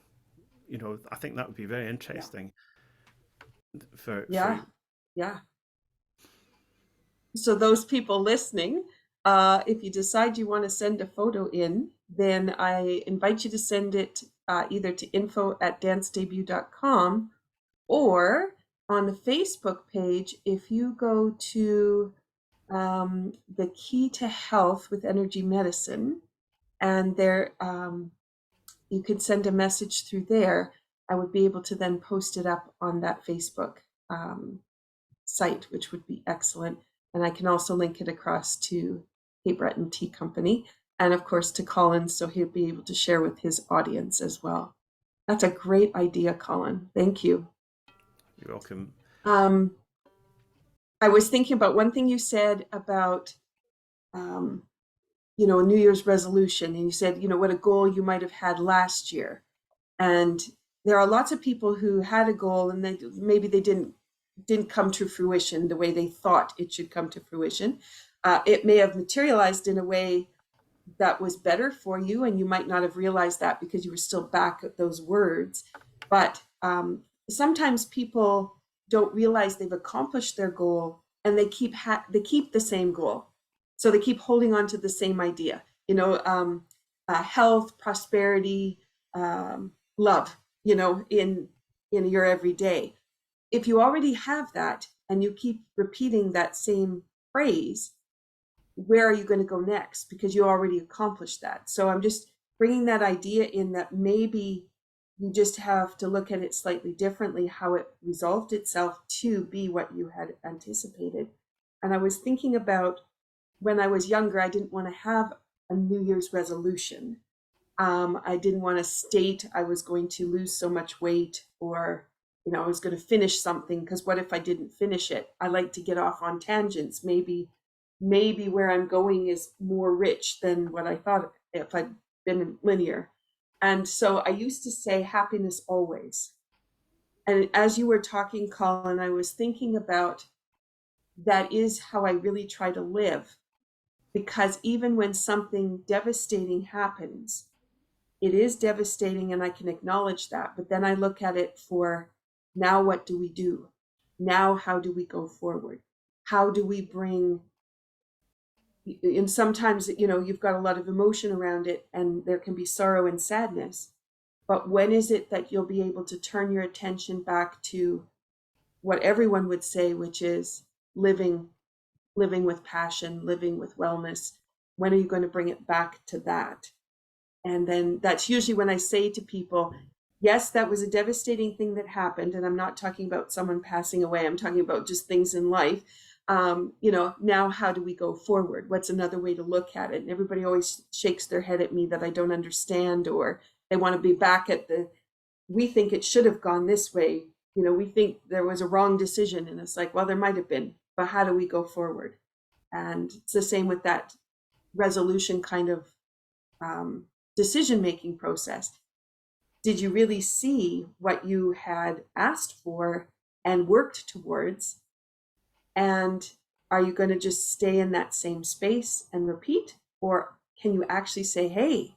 B: I think that would be very interesting. For
A: So those people listening, if you decide you want to send a photo in, then I invite you to send it either to info@dancedebut.com, or on the Facebook page. If you go to the Key to Health with Energy Medicine, and there you could send a message through there, I would be able to then post it up on that Facebook site, which would be excellent. And I can also link it across to Cape Breton Tea Company, and of course to Colin, so he'll be able to share with his audience as well. That's a great idea, Colin. Thank you.
B: You're welcome.
A: I was thinking about one thing you said about, a New Year's resolution, and you said, what a goal you might have had last year. And there are lots of people who had a goal and maybe they didn't come to fruition the way they thought it should come to fruition. It may have materialized in a way that was better for you, and you might not have realized that because you were still back at those words. But sometimes people don't realize they've accomplished their goal, and they keep the same goal. So they keep holding on to the same idea, health, prosperity, love, in your everyday. If you already have that and you keep repeating that same phrase, where are you going to go next? Because you already accomplished that. So I'm just bringing that idea in, that maybe you just have to look at it slightly differently, how it resolved itself to be what you had anticipated. And I was thinking about when I was younger, I didn't want to have a New Year's resolution. I didn't want to state I was going to lose so much weight, or I was going to finish something, because what if I didn't finish it? I like to get off on tangents. Maybe where I'm going is more rich than what I thought if I'd been linear. And so I used to say happiness always. And as you were talking, Colin, I was thinking about that is how I really try to live, because even when something devastating happens, it is devastating and I can acknowledge that. But then I look at it for, now what do we do? Now, how do we go forward? How do we bring, and sometimes, you've got a lot of emotion around it and there can be sorrow and sadness. But when is it that you'll be able to turn your attention back to what everyone would say, which is living with passion, living with wellness? When are you going to bring it back to that? And then that's usually when I say to people, yes, that was a devastating thing that happened. And I'm not talking about someone passing away. I'm talking about just things in life. Now how do we go forward? What's another way to look at it? And everybody always shakes their head at me that I don't understand, or they want to be back at we think it should have gone this way. We think there was a wrong decision. And it's like, well, there might have been, but how do we go forward? And it's the same with that resolution kind of decision-making process. Did you really see what you had asked for and worked towards? And are you going to just stay in that same space and repeat? Or can you actually say, hey,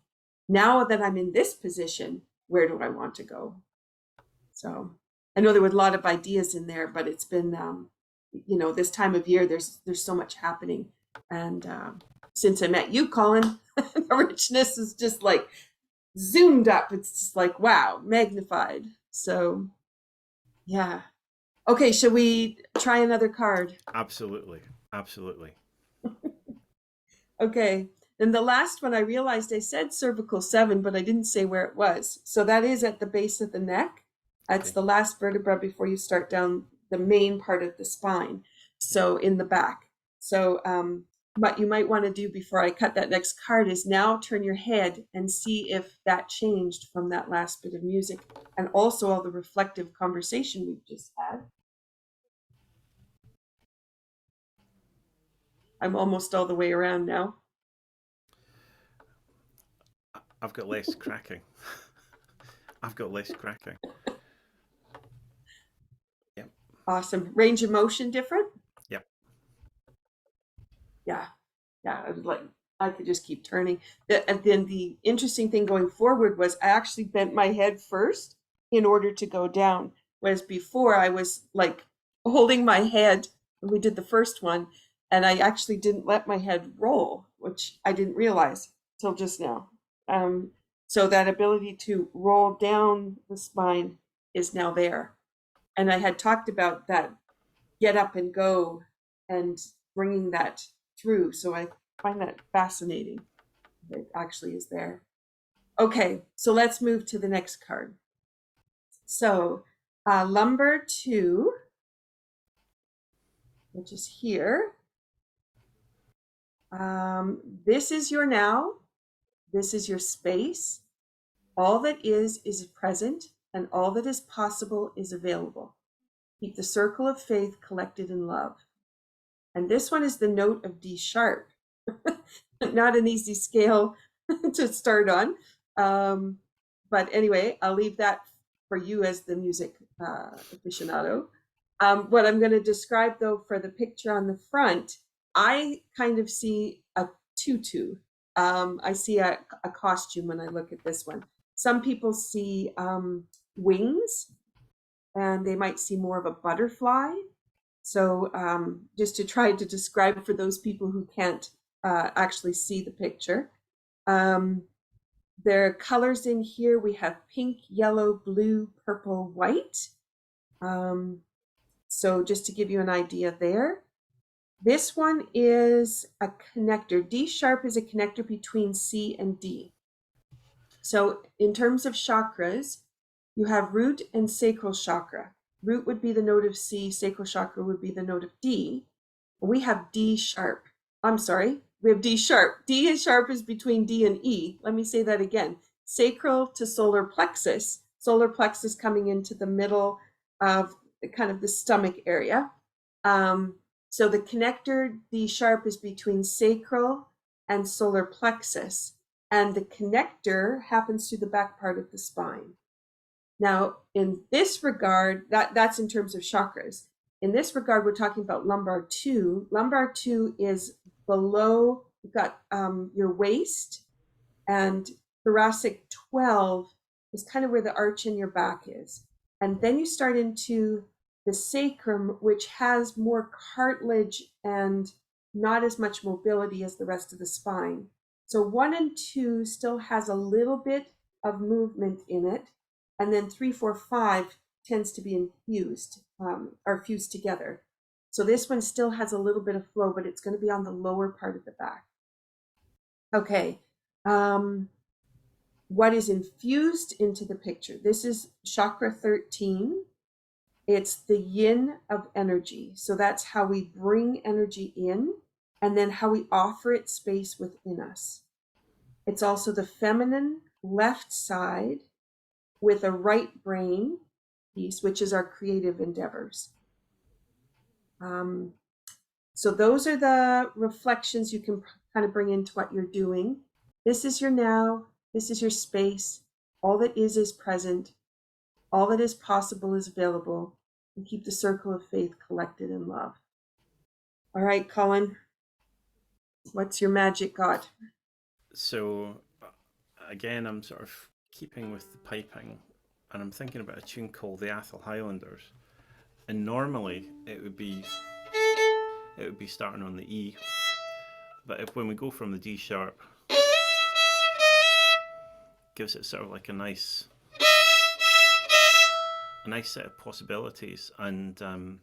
A: now that I'm in this position, where do I want to go? So I know there were a lot of ideas in there, but it's been, this time of year, there's so much happening. And since I met you, Colin, the richness is just like zoomed up. It's just like, wow, magnified. So, yeah. Okay, should we try another card?
B: Absolutely. Absolutely.
A: Okay. Then the last one, I realized I said cervical 7, but I didn't say where it was. So that is at the base of the neck. That's
B: Okay.
A: the last vertebra before you start down the main part of the spine. So in the back. So what you might want to do before I cut that next card is now turn your head and see if that changed from that last bit of music, and also all the reflective conversation we've just had. I'm almost all the way around now.
B: I've got less cracking. I've got less cracking. Yep.
A: Awesome. Range of motion different?
B: Yep.
A: Yeah. Yeah, I was like, I could just keep turning. And then the interesting thing going forward was I actually bent my head first in order to go down. Whereas before I was like holding my head when we did the first one, and I actually didn't let my head roll, which I didn't realize till just now. So that ability to roll down the spine is now there. And I had talked about that get up and go and bringing that through. So I find that fascinating. It actually is there. Okay, so let's move to the next card. So lumber 2, which is here. This is your now. This is your space. All that is present, and all that is possible is available. Keep the circle of faith collected in love. And this one is the note of D sharp. Not an easy scale to start on. But anyway, I'll leave that for you as the music aficionado. What I'm going to describe, though, for the picture on the front, I kind of see a tutu. I see a costume when I look at this one. Some people see wings, and they might see more of a butterfly. So just to try to describe for those people who can't actually see the picture. There are colors in here. We have pink, yellow, blue, purple, white. So just to give you an idea there. This one is a connector. D sharp is a connector between C and D. So in terms of chakras, you have root and sacral chakra. Root would be the note of C, sacral chakra would be the note of D. We have D sharp. I'm sorry, we have D sharp. D sharp is between D and E. Let me say that again. Sacral to solar plexus coming into the middle of kind of the stomach area. So the connector D sharp is between sacral and solar plexus, and the connector happens to the back part of the spine. Now, in this regard, that's in terms of chakras. In this regard, we're talking about lumbar 2. Lumbar 2 is below, you've got your waist, and thoracic 12 is kind of where the arch in your back is. And then you start into the sacrum, which has more cartilage and not as much mobility as the rest of the spine. So 1 and 2 still has a little bit of movement in it. And then 3, 4, 5 tends to be infused or fused together. So this one still has a little bit of flow, but it's going to be on the lower part of the back. Okay. What is infused into the picture? This is chakra 13. It's the yin of energy. So that's how we bring energy in and then how we offer it space within us. It's also the feminine left side with a right brain piece, which is our creative endeavors. So those are the reflections you can kind of bring into what you're doing. This is your now. This is your space. All that is present. All that is possible is available. And keep the circle of faith collected in love. All right, Colin, what's your magic got?
B: So, again, I'm sort of keeping with the piping, and I'm thinking about a tune called the Atholl Highlanders. And normally it would be starting on the E, but when we go from the D sharp gives it sort of like a nice set of possibilities. And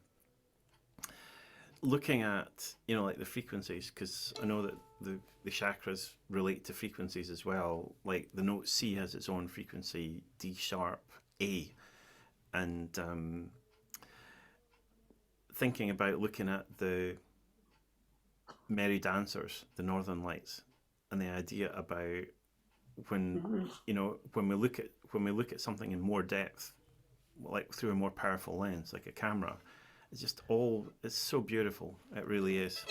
B: looking at, you know, like the frequencies, because I know that the chakras relate to frequencies as well. Like the note C has its own frequency, D sharp, A, and thinking about looking at the merry dancers, the Northern Lights, and the idea about when you know when we look at something in more depth, like through a more powerful lens, like a camera, it's so beautiful. It really is.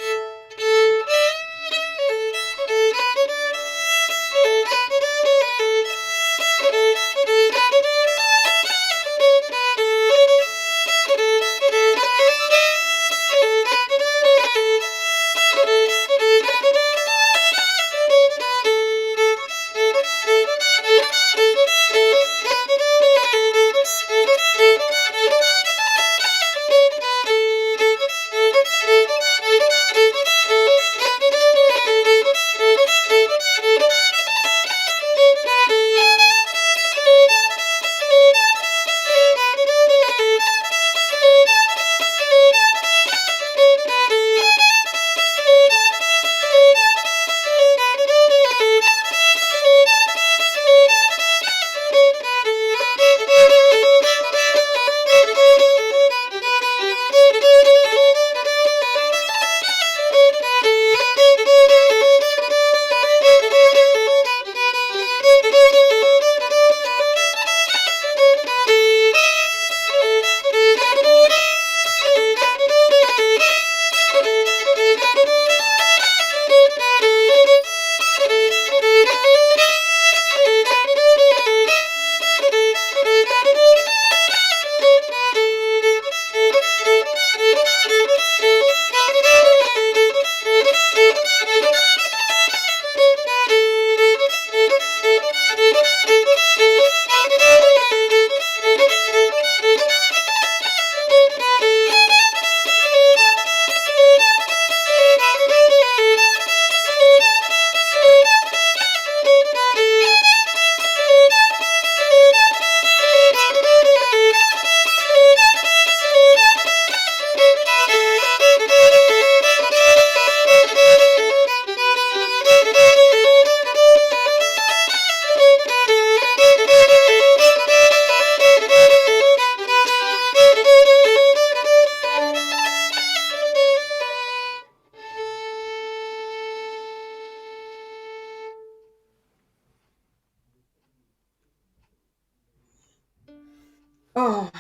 A: Oh,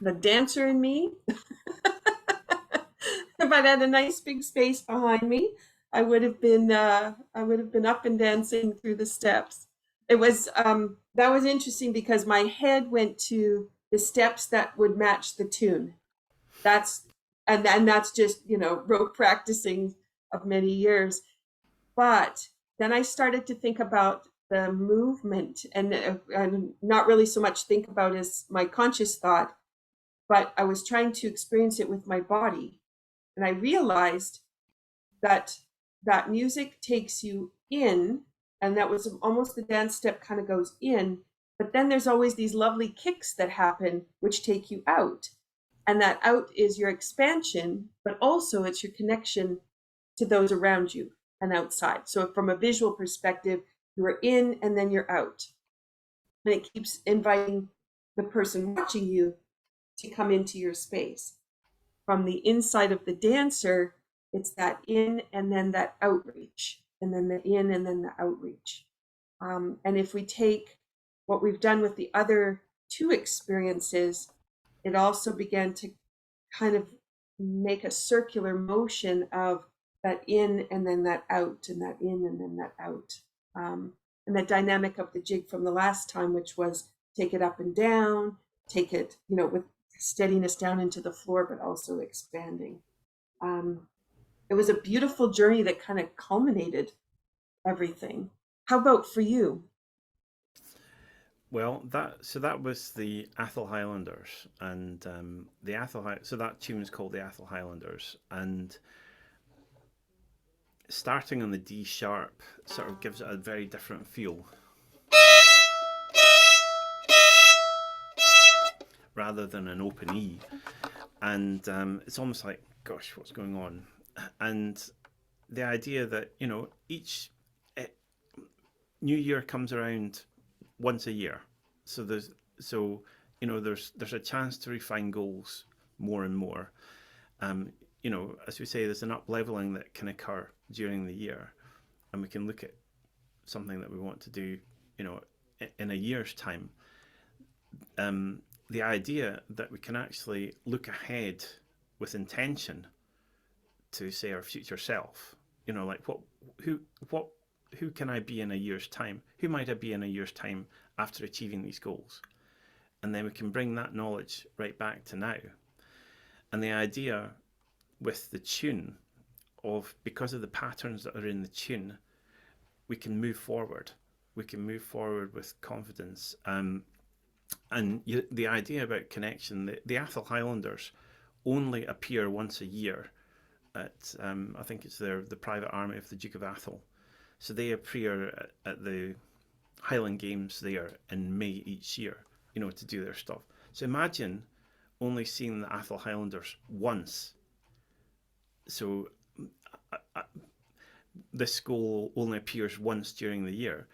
A: the dancer in me. If I'd had a nice big space behind me, I would have been up and dancing through the steps. It was that was interesting because my head went to the steps that would match the tune. That's and that's just, you know, rote practicing of many years. But then I started to think about the movement and not really so much think about as my conscious thought, but I was trying to experience it with my body. And I realized that that music takes you in, and that was almost the dance step kind of goes in, but then there's always these lovely kicks that happen which take you out. And that out is your expansion, but also it's your connection to those around you and outside. So from a visual perspective, you're in and then you're out. And it keeps inviting the person watching you to come into your space. From the inside of the dancer, it's that in and then that outreach, and then the in and then the outreach. And if we take what we've done with the other two experiences, it also began to kind of make a circular motion of that in and then that out, and that in and then that out. And the dynamic of the jig from the last time, which was take it up and down, take it, you know, with steadiness down into the floor, but also expanding. It was a beautiful journey that kind of culminated everything. How about for you?
B: Well, that was the Athol Highlanders, and so that tune is called the Athol Highlanders, and starting on the D sharp sort of gives it a very different feel. rather than an open E. And it's almost like, gosh, what's going on? And the idea that, you know, each new year comes around once a year. So there's a chance to refine goals more and more. You know, as we say, there's an up leveling that can occur during the year, and we can look at something that we want to do, you know, in a year's time. The idea that we can actually look ahead with intention to say our future self, you know, like who what who can I be in a year's time? Who might I be in a year's time after achieving these goals? And then we can bring that knowledge right back to now. And the idea with the tune of, because of the patterns that are in the tune, we can move forward. We can move forward with confidence. The idea about connection, the Atholl Highlanders only appear once a year at, I think it's the private army of the Duke of Atholl. So they appear at the Highland Games there in May each year, you know, to do their stuff. So imagine only seeing the Atholl Highlanders once. So this goal only appears once during the year.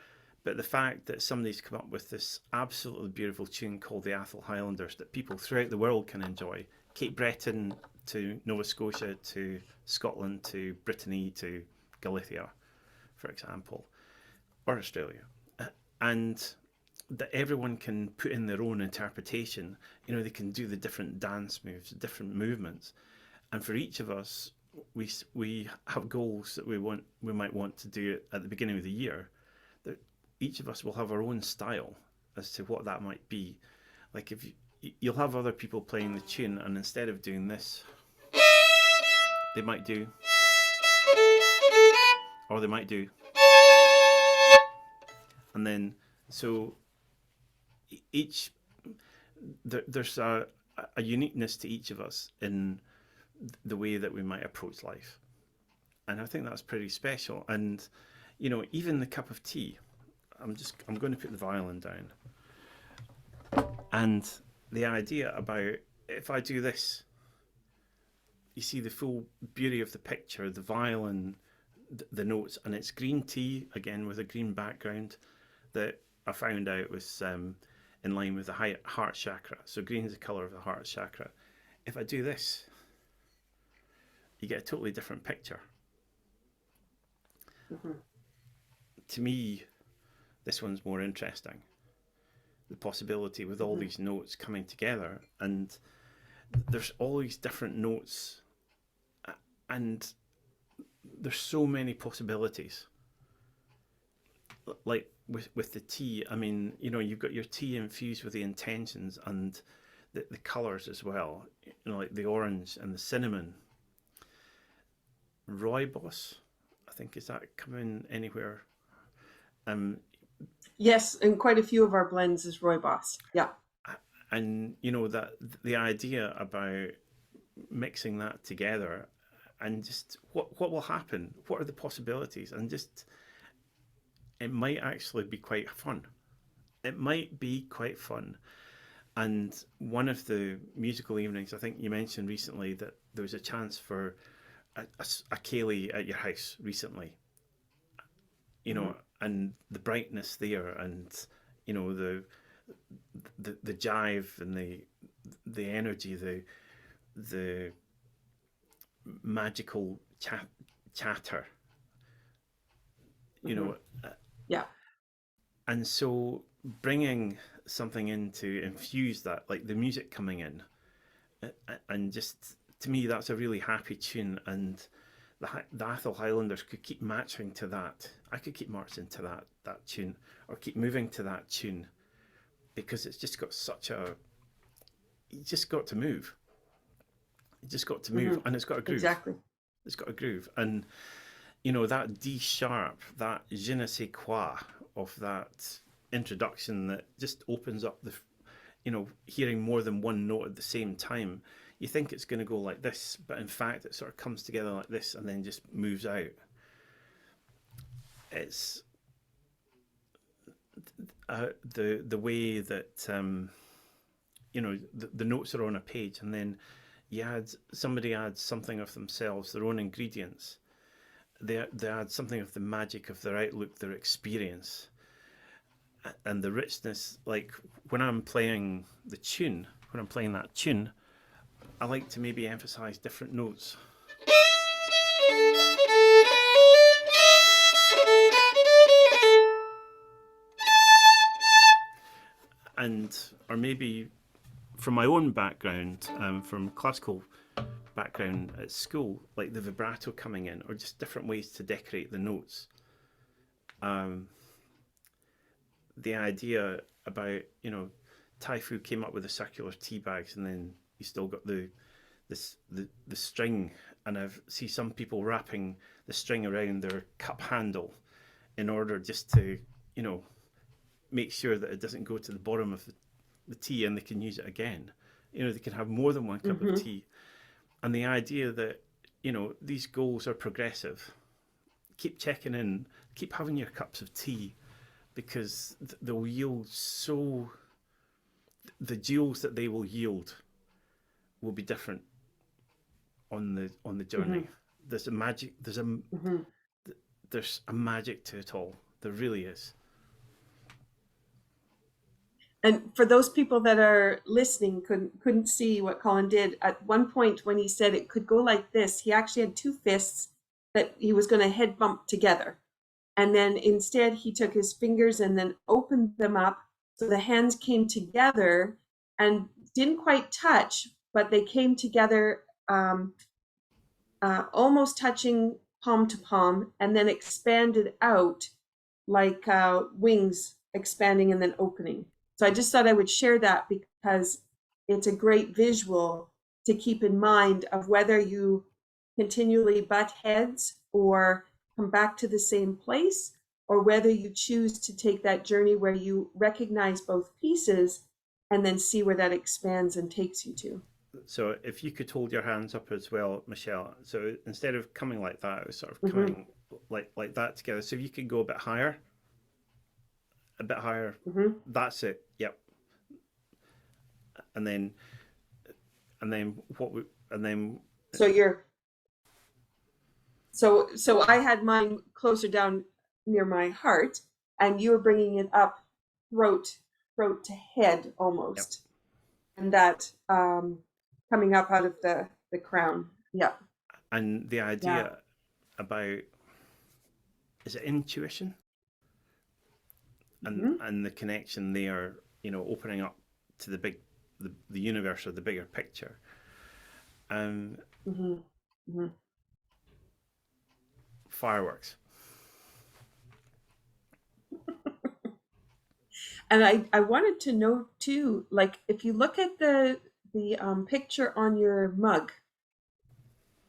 B: But the fact that somebody's come up with this absolutely beautiful tune called the Atholl Highlanders that people throughout the world can enjoy, Cape Breton to Nova Scotia to Scotland to Brittany to Galicia, for example, or Australia, and that everyone can put in their own interpretation. You know, they can do the different dance moves, different movements, and for each of us, we have goals that we might want to do at the beginning of the year. That each of us will have our own style as to what that might be. Like if you'll have other people playing the tune, and instead of doing this, they might do, or they might do, and then so there's a uniqueness to each of us in the way that we might approach life, and I think that's pretty special. And you know, even the cup of tea, I'm going to put the violin down, and the idea about, if I do this, you see the full beauty of the picture, the violin, the notes, and it's green tea again with a green background that I found out was in line with the heart chakra. So green is the color of the heart chakra. If I do this, you get a totally different picture. Mm-hmm. To me, this one's more interesting. The possibility with all these notes coming together, and there's all these different notes, and there's so many possibilities. Like with the tea, I mean, you know, you've got your tea infused with the intentions and the colours as well. You know, like the orange and the cinnamon. Rooibos, I think, is that coming anywhere?
A: Yes, and quite a few of our blends is rooibos. Yeah.
B: And you know, that the idea about mixing that together, and just what will happen, what are the possibilities, and just it might actually be quite fun. It might be quite fun. And one of the musical evenings, I think you mentioned recently that there was a chance for a ceilidh at your house recently, you know, and the brightness there, and you know, the jive and the energy, the magical chatter, you know.
A: Yeah.
B: And so bringing something in to infuse that, like the music coming in, and just, to me, that's a really happy tune. And the Atholl Highlanders could keep matching to that. I could keep marching to that tune, or keep moving to that tune, because it's just got such a, you just got to move. You just got to move, and it's got a groove.
A: Exactly.
B: It's got a groove, and you know, that D sharp, that je ne sais quoi of that introduction that just opens up the, you know, hearing more than one note at the same time. You think it's going to go like this, but in fact it sort of comes together like this and then just moves out. It's the way that the notes are on a page, and then somebody adds something of themselves, their own ingredients. They add something of the magic of their outlook, their experience, and the richness. Like when I'm playing that tune, I like to maybe emphasize different notes. Or maybe from my own background, from classical background at school, like the vibrato coming in, or just different ways to decorate the notes. The idea about, Taifu came up with the circular tea bags, and then you still got the string, and I see some people wrapping the string around their cup handle in order just to, make sure that it doesn't go to the bottom of the tea, and they can use it again. They can have more than one cup of tea. And the idea that, these goals are progressive. Keep checking in, keep having your cups of tea, because they'll yield the jewels that they will yield will be different on the journey. There's a magic, there's a magic to it all. There really is.
A: And for those people that are listening, couldn't see what Colin did, at one point when he said it could go like this, he actually had two fists that he was going to head bump together. And then instead he took his fingers and then opened them up, so the hands came together and didn't quite touch, but they came together almost touching palm to palm, and then expanded out like wings expanding and then opening. So I just thought I would share that, because it's a great visual to keep in mind of whether you continually butt heads or come back to the same place, or whether you choose to take that journey where you recognize both pieces and then see where that expands and takes you to.
B: So if you could hold your hands up as well, Michelle. So instead of coming like that, it was sort of coming like that together. So if you could go a bit higher. That's it. Yep. And then
A: So you're so I had mine closer down near my heart, and you were bringing it up throat to head almost. Yep. And that coming up out of the crown. Yep.
B: And the idea about, is it intuition? And the connection there, opening up to the universe, or the bigger picture. Fireworks.
A: And I wanted to know too, like if you look at the picture on your mug,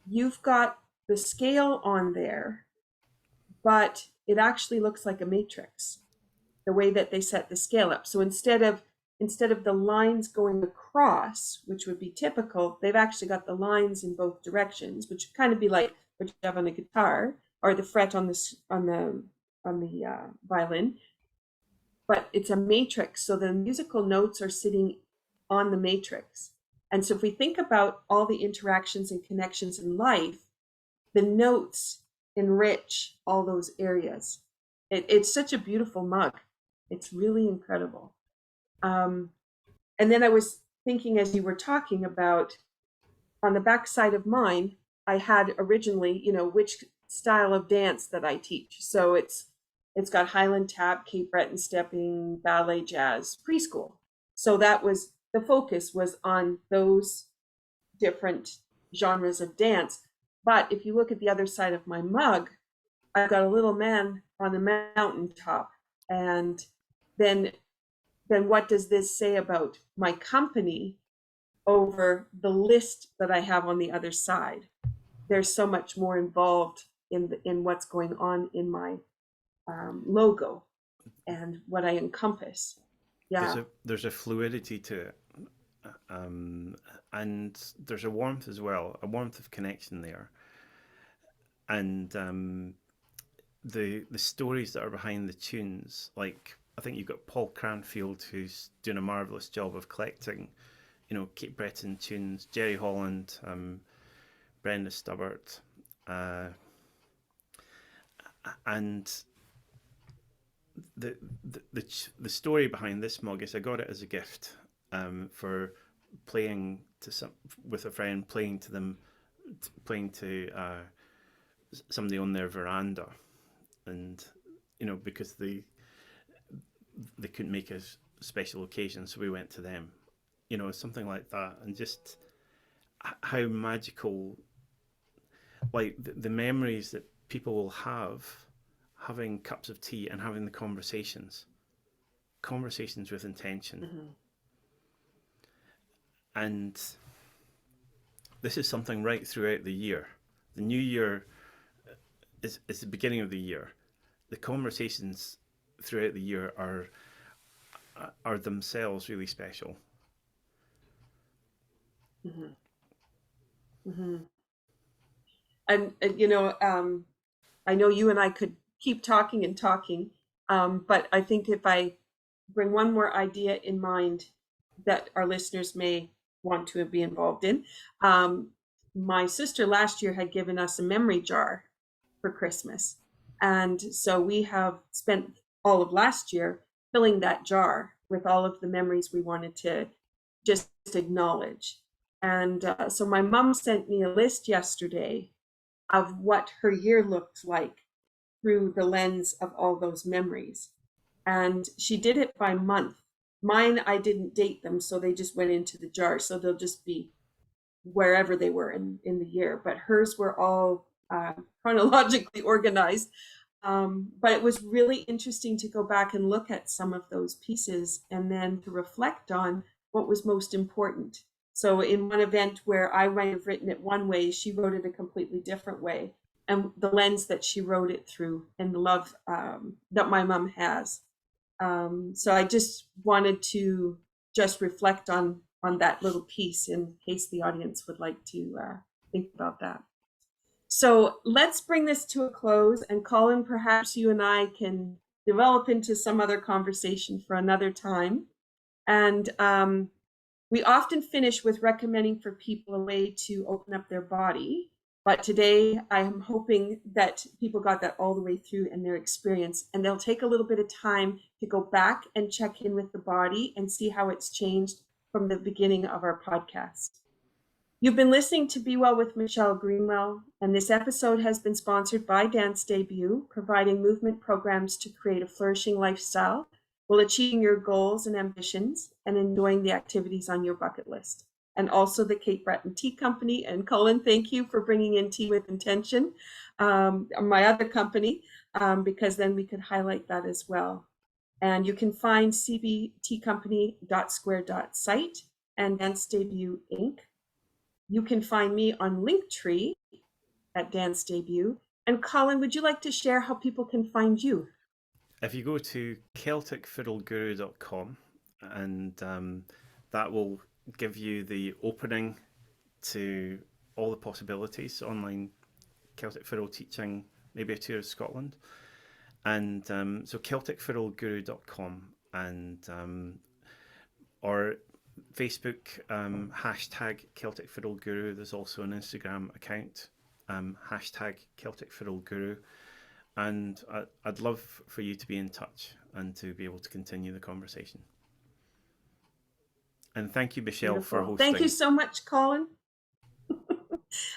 A: you've got the scale on there, but it actually looks like a matrix, the way that they set the scale up. So instead of the lines going across, which would be typical, they've actually got the lines in both directions, which would kind of be like what you have on a guitar, or the fret on the violin. But it's a matrix, so the musical notes are sitting on the matrix. And so if we think about all the interactions and connections in life, the notes enrich all those areas. It's such a beautiful mug. It's really incredible. And then I was thinking, as you were talking about, on the back side of mine, I had originally, which style of dance that I teach. So it's got Highland tap, Cape Breton stepping, ballet, jazz, preschool. So that was, the focus was on those different genres of dance. But if you look at the other side of my mug, I've got a little man on the mountaintop. And then what does this say about my company over the list that I have on the other side? There's so much more involved in what's going on in my logo and what I encompass. Yeah.
B: There's a fluidity to it. And there's a warmth as well, a warmth of connection there. And the stories that are behind the tunes, like I think you've got Paul Cranfield, who's doing a marvellous job of collecting, Kate Breton tunes, Jerry Holland, Brenda Stubbart, and the story behind this mug is I got it as a gift for playing with a friend, playing to somebody on their veranda, and because they couldn't make a special occasion, so we went to them, something like that, and just how magical, like the memories that people will have having cups of tea and having the conversations with intention.
A: Mm-hmm.
B: And this is something right throughout the year. The new year is the beginning of the year. The conversations throughout the year are themselves really special.
A: Mm-hmm. Mm-hmm. And I know you and I could keep talking and talking, but I think if I bring one more idea in mind that our listeners may want to be involved in, my sister last year had given us a memory jar for Christmas. And so we have spent all of last year filling that jar with all of the memories we wanted to just acknowledge. And so my mom sent me a list yesterday of what her year looked like through the lens of all those memories. And she did it by month. Mine, I didn't date them, so they just went into the jar. So they'll just be wherever they were in the year. But hers were all chronologically organized. But it was really interesting to go back and look at some of those pieces and then to reflect on what was most important. So in one event where I might have written it one way, she wrote it a completely different way. And the lens that she wrote it through and the love that my mom has. So I just wanted to just reflect on that little piece in case the audience would like to think about that. So let's bring this to a close, and Colin, perhaps you and I can develop into some other conversation for another time. And we often finish with recommending for people a way to open up their body. But today I am hoping that people got that all the way through in their experience, and they'll take a little bit of time to go back and check in with the body and see how it's changed from the beginning of our podcast. You've been listening to Be Well with Michelle Greenwell, and this episode has been sponsored by Dance Debut, providing movement programs to create a flourishing lifestyle while achieving your goals and ambitions and enjoying the activities on your bucket list. And also the Kate Breton Tea Company. And Colin, thank you for bringing in Tea with Intention, my other company, because then we could highlight that as well. And you can find cbtcompany.square.site and Dance Debut Inc. You can find me on Linktree at Dance Debut. And Colin, would you like to share how people can find you?
B: If you go to celticfiddleguru.com, and that will give you the opening to all the possibilities, online Celtic fiddle teaching, maybe a tour of Scotland. And so celticfiddleguru.com, and or Facebook, hashtag Celtic Fiddle Guru. There's also an Instagram account, hashtag Celtic Fiddle Guru. And I'd love for you to be in touch and to be able to continue the conversation. And thank you, Michelle,
A: Beautiful.
B: for hosting.
A: Thank you so much, Colin.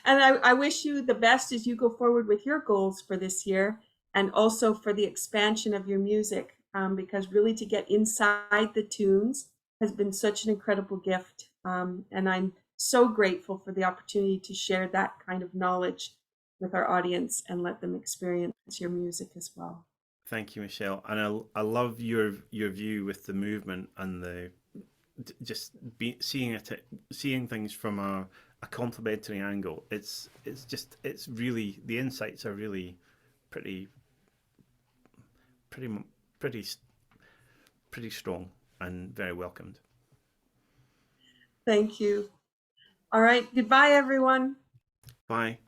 A: And I wish you the best as you go forward with your goals for this year, and also for the expansion of your music, because really to get inside the tunes has been such an incredible gift. And I'm so grateful for the opportunity to share that kind of knowledge with our audience and let them experience your music as well.
B: Thank you, Michelle. And I love your view with the movement and the seeing things from a complementary angle. It's really, the insights are really pretty strong and very welcomed.
A: Thank you. All right. Goodbye, everyone.
B: Bye.